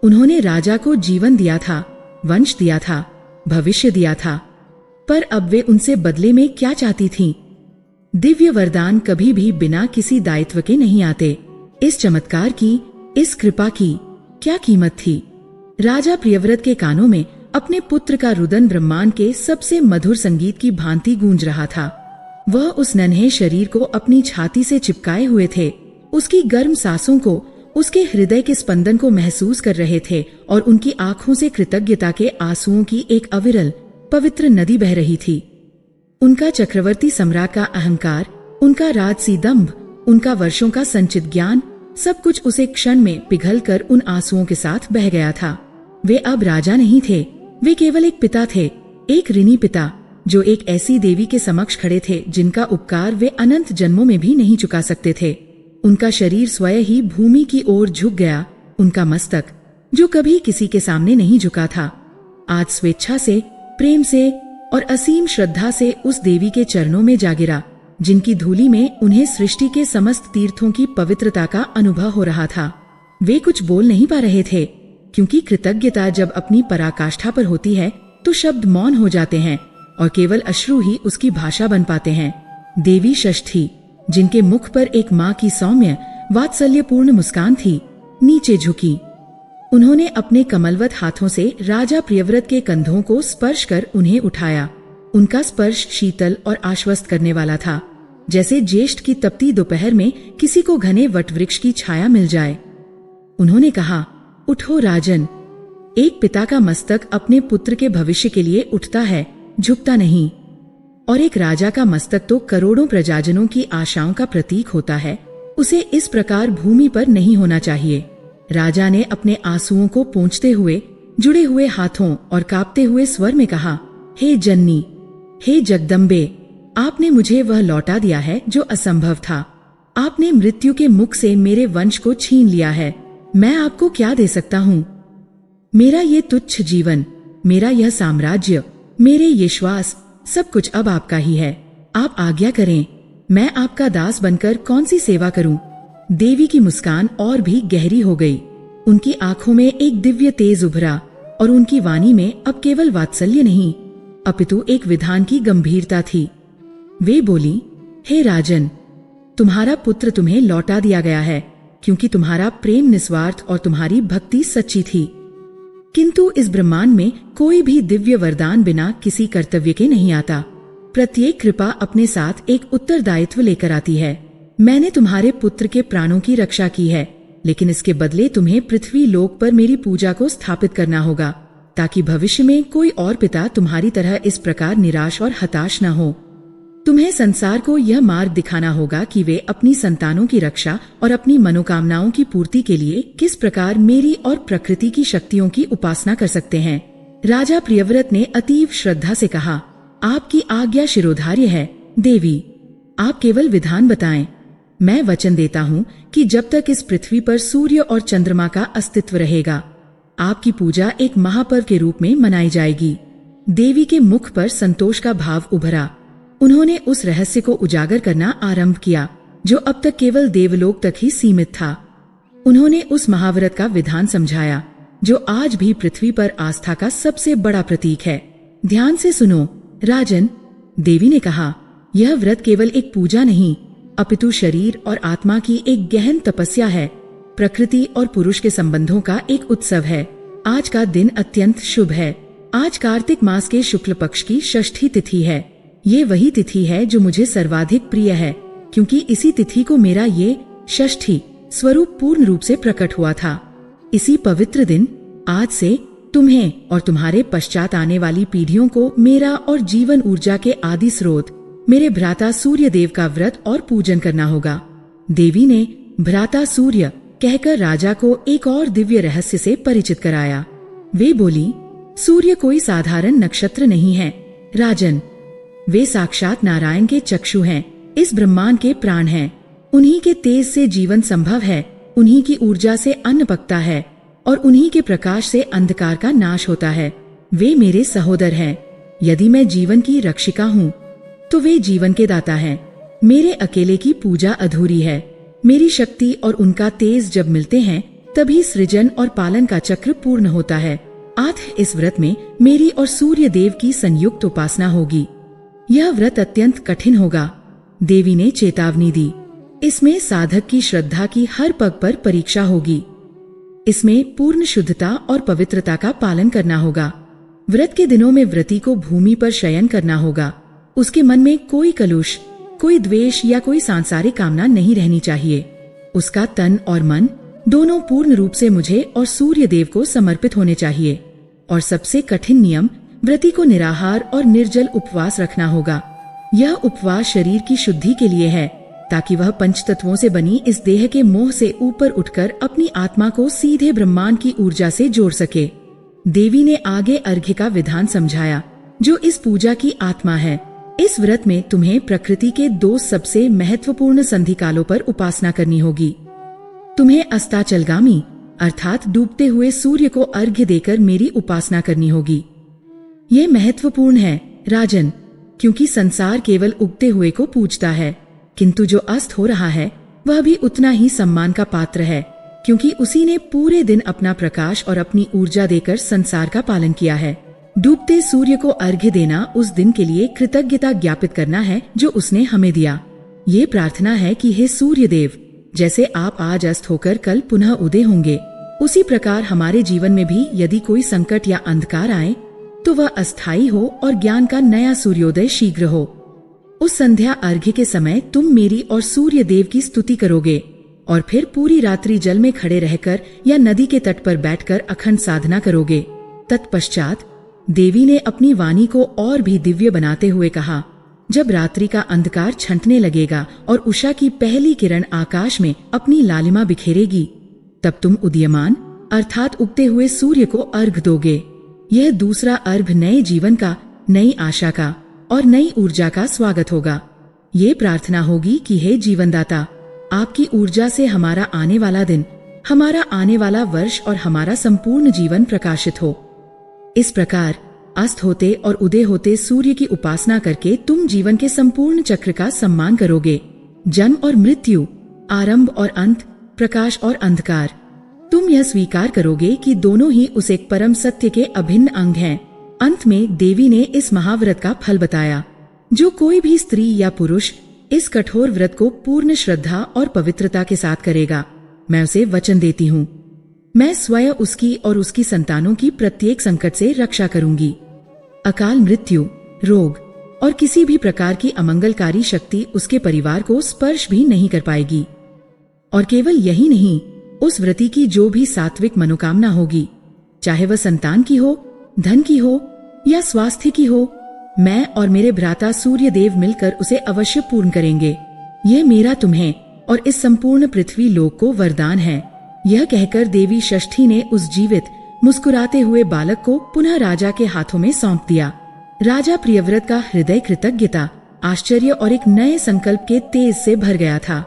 उन्होंने राजा को जीवन दिया था, वंश दिया था, भविष्य दिया था, पर अब वे उनसे बदले में क्या चाहती थीं? दिव्य वरदान कभी भी बिना किसी दायित्व के नहीं आते। इस चमत्कार की, इस कृपा की क्या कीमत थी? राजा प्रियव्रत के कानों में अपने पुत्र का रुदन ब्रह्मांड के सबसे मधुर संगीत की भांति गूंज रहा था। वह उस नन्हे शरीर को अपनी छाती से चिपकाए हुए थे, उसकी गर्म सांसों को, उसके हृदय के स्पंदन को महसूस कर रहे थे और उनकी आंखों से कृतज्ञता के आंसुओं की एक अविरल पवित्र नदी बह रही थी। उनका चक्रवर्ती सम्राट का अहंकार, उनका राजसी दंभ, उनका वर्षों का संचित ज्ञान, सब कुछ उसे क्षण में पिघलकर उन आंसुओं के साथ बह गया था। वे अब राजा नहीं थे, वे केवल एक पिता थे, एक ऋणी पिता, जो एक ऐसी देवी के समक्ष खड़े थे जिनका उपकार वे अनंत जन्मों में भी नहीं चुका सकते थे। उनका शरीर स्वयं ही भूमि की ओर झुक गया। उनका मस्तक, जो कभी किसी के सामने नहीं झुका था, आज स्वेच्छा से, प्रेम से और असीम श्रद्धा से उस देवी के चरणों में जा गिरा, जिनकी धूली में उन्हें सृष्टि के समस्त तीर्थों की पवित्रता का अनुभव हो रहा था। वे कुछ बोल नहीं पा रहे थे, क्योंकि कृतज्ञता जब अपनी पराकाष्ठा पर होती है तो शब्द मौन हो जाते हैं और केवल अश्रु ही उसकी भाषा बन पाते हैं। देवी षष्ठी, जिनके मुख पर एक माँ की सौम्य वात्सल्यपूर्ण मुस्कान थी, नीचे झुकी। उन्होंने अपने कमलवत हाथों से राजा प्रियव्रत के कंधों को स्पर्श कर उन्हें उठाया। उनका स्पर्श शीतल और आश्वस्त करने वाला था, जैसे ज्येष्ठ की तपती दोपहर में किसी को घने वटवृक्ष की छाया मिल जाए। उन्होंने कहा, उठो राजन। एक पिता का मस्तक अपने पुत्र के भविष्य के लिए उठता है, झुकता नहीं। और एक राजा का मस्तक तो करोड़ों प्रजाजनों की आशाओं का प्रतीक होता है, उसे इस प्रकार भूमि पर नहीं होना चाहिए। राजा ने अपने आंसुओं को पोंछते हुए, जुड़े हुए हाथों और कांपते हुए स्वर में कहा, हे जननी, हे जगदम्बे, आपने मुझे वह लौटा दिया है जो असंभव था। आपने मृत्यु के मुख से मेरे वंश को छीन लिया है। मैं आपको क्या दे सकता हूँ? मेरा ये तुच्छ जीवन, मेरा यह साम्राज्य, मेरे ये श्वास, सब कुछ अब आपका ही है। आप आज्ञा करें, मैं आपका दास बनकर कौन सी सेवा करूं? देवी की मुस्कान और भी गहरी हो गई। उनकी आंखों में एक दिव्य तेज उभरा और उनकी वाणी में अब केवल वात्सल्य नहीं, अपितु एक विधान की गंभीरता थी। वे बोली, हे राजन, तुम्हारा पुत्र तुम्हें लौटा दिया गया है, क्योंकि तुम्हारा प्रेम निस्वार्थ और तुम्हारी भक्ति सच्ची थी। किंतु इस ब्रह्मांड में कोई भी दिव्य वरदान बिना किसी कर्तव्य के नहीं आता। प्रत्येक कृपा अपने साथ एक उत्तरदायित्व लेकर आती है। मैंने तुम्हारे पुत्र के प्राणों की रक्षा की है, लेकिन इसके बदले तुम्हें पृथ्वी लोक पर मेरी पूजा को स्थापित करना होगा, ताकि भविष्य में कोई और पिता तुम्हारी तरह इस प्रकार निराश और हताश न हो। तुम्हें संसार को यह मार्ग दिखाना होगा कि वे अपनी संतानों की रक्षा और अपनी मनोकामनाओं की पूर्ति के लिए किस प्रकार मेरी और प्रकृति की शक्तियों की उपासना कर सकते हैं। राजा प्रियव्रत ने अतीव श्रद्धा से कहा, आपकी आज्ञा शिरोधार्य है देवी, आप केवल विधान बताएं। मैं वचन देता हूँ कि जब तक इस पृथ्वी पर सूर्य और चंद्रमा का अस्तित्व रहेगा, आपकी पूजा एक महापर्व के रूप में मनाई जाएगी। देवी के मुख पर संतोष का भाव उभरा। उन्होंने उस रहस्य को उजागर करना आरंभ किया जो अब तक केवल देवलोक तक ही सीमित था। उन्होंने उस महाव्रत का विधान समझाया जो आज भी पृथ्वी पर आस्था का सबसे बड़ा प्रतीक है। ध्यान से सुनो राजन, देवी ने कहा, यह व्रत केवल एक पूजा नहीं, अपितु शरीर और आत्मा की एक गहन तपस्या है, प्रकृति और पुरुष के संबंधों का एक उत्सव है। आज का दिन अत्यंत शुभ है। आज कार्तिक मास के शुक्ल पक्ष की षष्ठी तिथि है। ये वही तिथि है जो मुझे सर्वाधिक प्रिय है, क्योंकि इसी तिथि को मेरा ये षष्ठी स्वरूप पूर्ण रूप से प्रकट हुआ था। इसी पवित्र दिन आज से तुम्हें और तुम्हारे पश्चात आने वाली पीढ़ियों को मेरा और जीवन ऊर्जा के आदि स्रोत मेरे भ्राता सूर्य देव का व्रत और पूजन करना होगा। देवी ने भ्राता सूर्य कहकर राजा को एक और दिव्य रहस्य से परिचित कराया। वे बोली, सूर्य कोई साधारण नक्षत्र नहीं है राजन, वे साक्षात नारायण के चक्षु हैं, इस ब्रह्मांड के प्राण हैं। उन्हीं के तेज से जीवन संभव है, उन्हीं की ऊर्जा से अन्न पकता है और उन्हीं के प्रकाश से अंधकार का नाश होता है। वे मेरे सहोदर हैं। यदि मैं जीवन की रक्षिका हूँ तो वे जीवन के दाता हैं। मेरे अकेले की पूजा अधूरी है। मेरी शक्ति और उनका तेज जब मिलते हैं तभी सृजन और पालन का चक्र पूर्ण होता है। अतः इस व्रत में मेरी और सूर्य देव की संयुक्त उपासना होगी। यह व्रत अत्यंत कठिन होगा। देवी ने चेतावनी दी। इसमें साधक की श्रद्धा की हर पग पर परीक्षा होगी। इसमें पूर्ण शुद्धता और पवित्रता का पालन करना होगा। व्रत के दिनों में व्रती को भूमि पर शयन करना होगा। उसके मन में कोई कलुष, कोई द्वेष या कोई सांसारिक कामना नहीं रहनी चाहिए। उसका तन और मन दोनों पूर्ण रूप से मुझे और सूर्य देव को समर्पित होने चाहिए। और सबसे कठिन नियम, व्रती को निराहार और निर्जल उपवास रखना होगा। यह उपवास शरीर की शुद्धि के लिए है, ताकि वह पंचतत्वों से बनी इस देह के मोह से ऊपर उठकर अपनी आत्मा को सीधे ब्रह्मांड की ऊर्जा से जोड़ सके। देवी ने आगे अर्घ्य का विधान समझाया, जो इस पूजा की आत्मा है। इस व्रत में तुम्हें प्रकृति के 2 सबसे महत्वपूर्ण संधि कालों पर उपासना करनी होगी। तुम्हें अस्ताचलगामी अर्थात डूबते हुए सूर्य को अर्घ्य देकर मेरी उपासना करनी होगी। ये महत्वपूर्ण है राजन, क्योंकि संसार केवल उगते हुए को पूजता है, किंतु जो अस्त हो रहा है वह भी उतना ही सम्मान का पात्र है, क्योंकि उसी ने पूरे दिन अपना प्रकाश और अपनी ऊर्जा देकर संसार का पालन किया है। डूबते सूर्य को अर्घ्य देना उस दिन के लिए कृतज्ञता ज्ञापित करना है जो उसने हमें दिया। ये प्रार्थना है कि हे सूर्य देव, जैसे आप आज अस्त होकर कल पुनः उदय होंगे, उसी प्रकार हमारे जीवन में भी यदि कोई संकट या अंधकार आए तो वह अस्थायी हो और ज्ञान का नया सूर्योदय शीघ्र हो। उस संध्या अर्घ्य के समय तुम मेरी और सूर्य देव की स्तुति करोगे और फिर पूरी रात्रि जल में खड़े रहकर या नदी के तट पर बैठकर अखंड साधना करोगे। तत्पश्चात देवी ने अपनी वाणी को और भी दिव्य बनाते हुए कहा, जब रात्रि का अंधकार छंटने लगेगा और उषा की पहली किरण आकाश में अपनी लालिमा बिखेरेगी, तब तुम उदीयमान अर्थात उगते हुए सूर्य को अर्घ्य दोगे। यह दूसरा अर्घ्य नए जीवन का, नई आशा का और नई ऊर्जा का स्वागत होगा। ये प्रार्थना होगी कि हे जीवनदाता, आपकी ऊर्जा से हमारा आने वाला दिन, हमारा आने वाला वर्ष और हमारा संपूर्ण जीवन प्रकाशित हो। इस प्रकार अस्त होते और उदय होते सूर्य की उपासना करके तुम जीवन के संपूर्ण चक्र का सम्मान करोगे। जन्म और मृत्यु, आरंभ और अंत, प्रकाश और अंधकार। तुम यह स्वीकार करोगे कि दोनों ही उस एक परम सत्य के अभिन्न अंग हैं। अंत में देवी ने इस महाव्रत का फल बताया। जो कोई भी स्त्री या पुरुष इस कठोर व्रत को पूर्ण श्रद्धा और पवित्रता के साथ करेगा, मैं उसे वचन देती हूँ, मैं स्वयं उसकी और उसकी संतानों की प्रत्येक संकट से रक्षा करूंगी। अकाल मृत्यु, रोग और किसी भी प्रकार की अमंगलकारी शक्ति उसके परिवार को स्पर्श भी नहीं कर पाएगी। और केवल यही नहीं, उस व्रती की जो भी सात्विक मनोकामना होगी, चाहे वह संतान की हो, धन की हो या स्वास्थ्य की हो, मैं और मेरे भ्राता सूर्य देव मिलकर उसे अवश्य पूर्ण करेंगे। यह मेरा तुम्हें और इस संपूर्ण पृथ्वी लोक को वरदान है। यह कहकर देवी षष्ठी ने उस जीवित मुस्कुराते हुए बालक को पुनः राजा के हाथों में सौंप दिया। राजा प्रियव्रत का हृदय कृतज्ञता, आश्चर्य और एक नए संकल्प के तेज से भर गया था।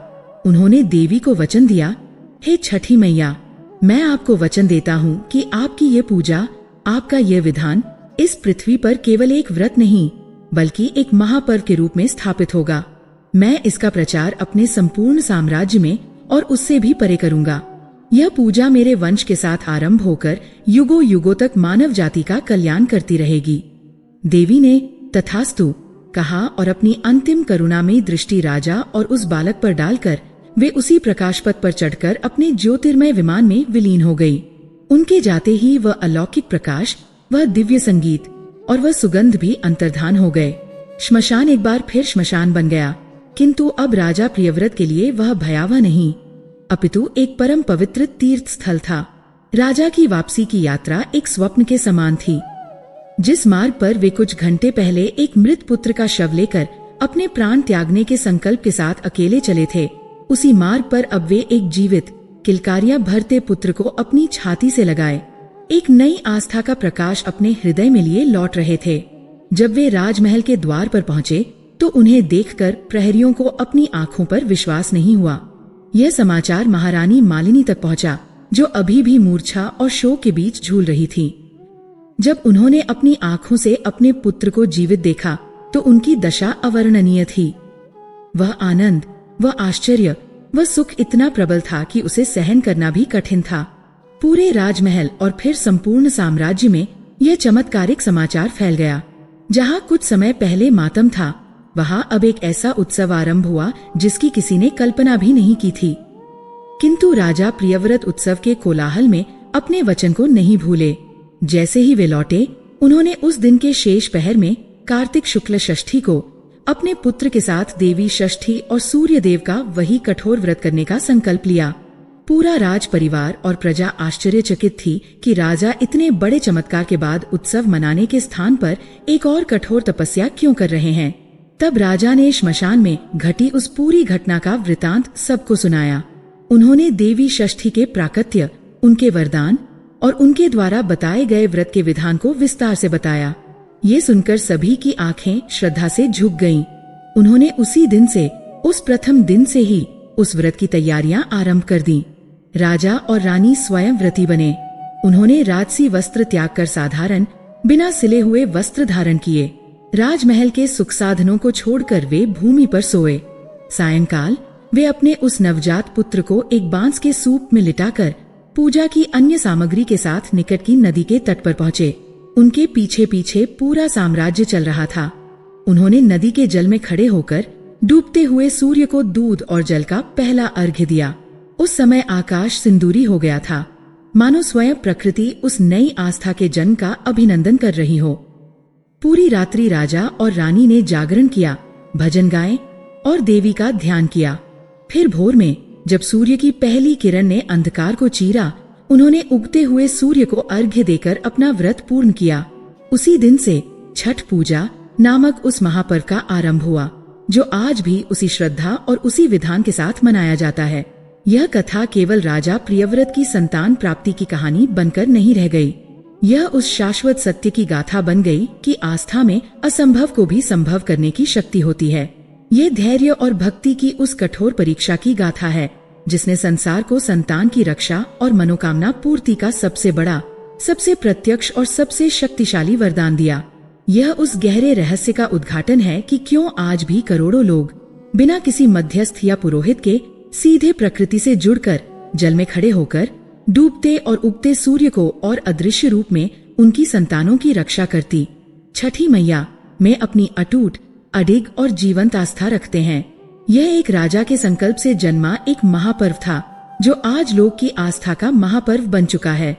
उन्होंने देवी को वचन दिया, हे छठी मैया, मैं आपको वचन देता हूँ कि आपकी ये पूजा, आपका ये विधान इस पृथ्वी पर केवल एक व्रत नहीं बल्कि एक महापर्व के रूप में स्थापित होगा। मैं इसका प्रचार अपने संपूर्ण साम्राज्य में और उससे भी परे करूंगा। यह पूजा मेरे वंश के साथ आरंभ होकर युगों युगों तक मानव जाति का कल्याण करती रहेगी। देवी ने तथास्तु कहा और अपनी अंतिम करुणा में दृष्टि राजा और उस बालक पर डालकर वे उसी प्रकाश पथ पर चढ़कर अपने ज्योतिर्मय विमान में विलीन हो गई। उनके जाते ही वह अलौकिक प्रकाश, वह दिव्य संगीत और वह सुगंध भी अंतर्धान हो गए। श्मशान एक बार फिर श्मशान बन गया, किंतु अब राजा प्रियव्रत के लिए वह भयावह नहीं, अपितु एक परम पवित्र तीर्थ स्थल था। राजा की वापसी की यात्रा एक स्वप्न के समान थी। जिस मार्ग पर वे कुछ घंटे पहले एक मृत पुत्र का शव लेकर अपने प्राण त्यागने के संकल्प के साथ अकेले चले थे, उसी मार्ग पर अब वे एक जीवित किलकारियां भरते पुत्र को अपनी छाती से लगाए एक नई आस्था का प्रकाश अपने हृदय में लिए लौट रहे थे। जब वे राजमहल के द्वार पर पहुंचे तो उन्हें देखकर प्रहरियों को अपनी आंखों पर विश्वास नहीं हुआ। यह समाचार महारानी मालिनी तक पहुंचा, जो अभी भी मूर्छा और शोक के बीच झूल रही थी। जब उन्होंने अपनी आंखों से अपने पुत्र को जीवित देखा तो उनकी दशा अवर्णनीय थी। वह आनंद, वह आश्चर्य, वह सुख इतना प्रबल था कि उसे सहन करना भी कठिन था। पूरे राजमहल और फिर संपूर्ण साम्राज्य में यह चमत्कारिक समाचार फैल गया। जहाँ कुछ समय पहले मातम था, वहाँ अब एक ऐसा उत्सव आरंभ हुआ जिसकी किसी ने कल्पना भी नहीं की थी। किंतु राजा प्रियव्रत उत्सव के कोलाहल में अपने वचन को नहीं भूले। जैसे ही वे लौटे, उन्होंने उस दिन के शेष पहर में कार्तिक शुक्ल षष्ठी को अपने पुत्र के साथ देवी षष्ठी और सूर्य देव का वही कठोर व्रत करने का संकल्प लिया। पूरा राज परिवार और प्रजा आश्चर्यचकित थी कि राजा इतने बड़े चमत्कार के बाद उत्सव मनाने के स्थान पर एक और कठोर तपस्या क्यों कर रहे हैं। तब राजा ने श्मशान में घटी उस पूरी घटना का वृतांत सबको सुनाया। उन्होंने देवी षष्ठी के प्राकट्य, उनके वरदान और उनके द्वारा बताए गए व्रत के विधान को विस्तार से बताया। ये सुनकर सभी की आंखें श्रद्धा से झुक गईं। उन्होंने उसी दिन से, उस प्रथम दिन से ही उस व्रत की तैयारियां आरंभ कर दी। राजा और रानी स्वयं व्रती बने। उन्होंने राजसी वस्त्र त्याग कर साधारण, बिना सिले हुए वस्त्र धारण किए। राजमहल के सुख साधनों को छोड़कर वे भूमि पर सोए। सायंकाल वे अपने उस नवजात पुत्र को एक बांस के सूप में लिटाकर पूजा की अन्य सामग्री के साथ निकट की नदी के तट पर पहुँचे। उनके पीछे पीछे पूरा साम्राज्य चल रहा था। उन्होंने नदी के जल में खड़े होकर डूबते हुए सूर्य को दूध और जल का पहला अर्घ्य दिया। उस समय आकाश सिंदूरी हो गया था, मानो स्वयं प्रकृति उस नई आस्था के जन्म का अभिनंदन कर रही हो। पूरी रात्रि राजा और रानी ने जागरण किया, भजन गाए और देवी का ध्यान किया। फिर भोर में जब सूर्य की पहली किरण ने अंधकार को चीरा, उन्होंने उगते हुए सूर्य को अर्घ्य देकर अपना व्रत पूर्ण किया। उसी दिन से छठ पूजा नामक उस महापर्व का आरंभ हुआ, जो आज भी उसी श्रद्धा और उसी विधान के साथ मनाया जाता है। यह कथा केवल राजा प्रियव्रत की संतान प्राप्ति की कहानी बनकर नहीं रह गई। यह उस शाश्वत सत्य की गाथा बन गई कि आस्था में असंभव को भी संभव करने की शक्ति होती है। ये धैर्य और भक्ति की उस कठोर परीक्षा की गाथा है, जिसने संसार को संतान की रक्षा और मनोकामना पूर्ति का सबसे बड़ा, सबसे प्रत्यक्ष और सबसे शक्तिशाली वरदान दिया। यह उस गहरे रहस्य का उद्घाटन है कि क्यों आज भी करोड़ों लोग बिना किसी मध्यस्थ या पुरोहित के सीधे प्रकृति से जुड़कर जल में खड़े होकर डूबते और उगते सूर्य को और अदृश्य रूप में उनकी संतानों की रक्षा करती छठी मैया में अपनी अटूट, अडिग और जीवंत आस्था रखते हैं। यह एक राजा के संकल्प से जन्मा एक महापर्व था, जो आज लोग की आस्था का महापर्व बन चुका है।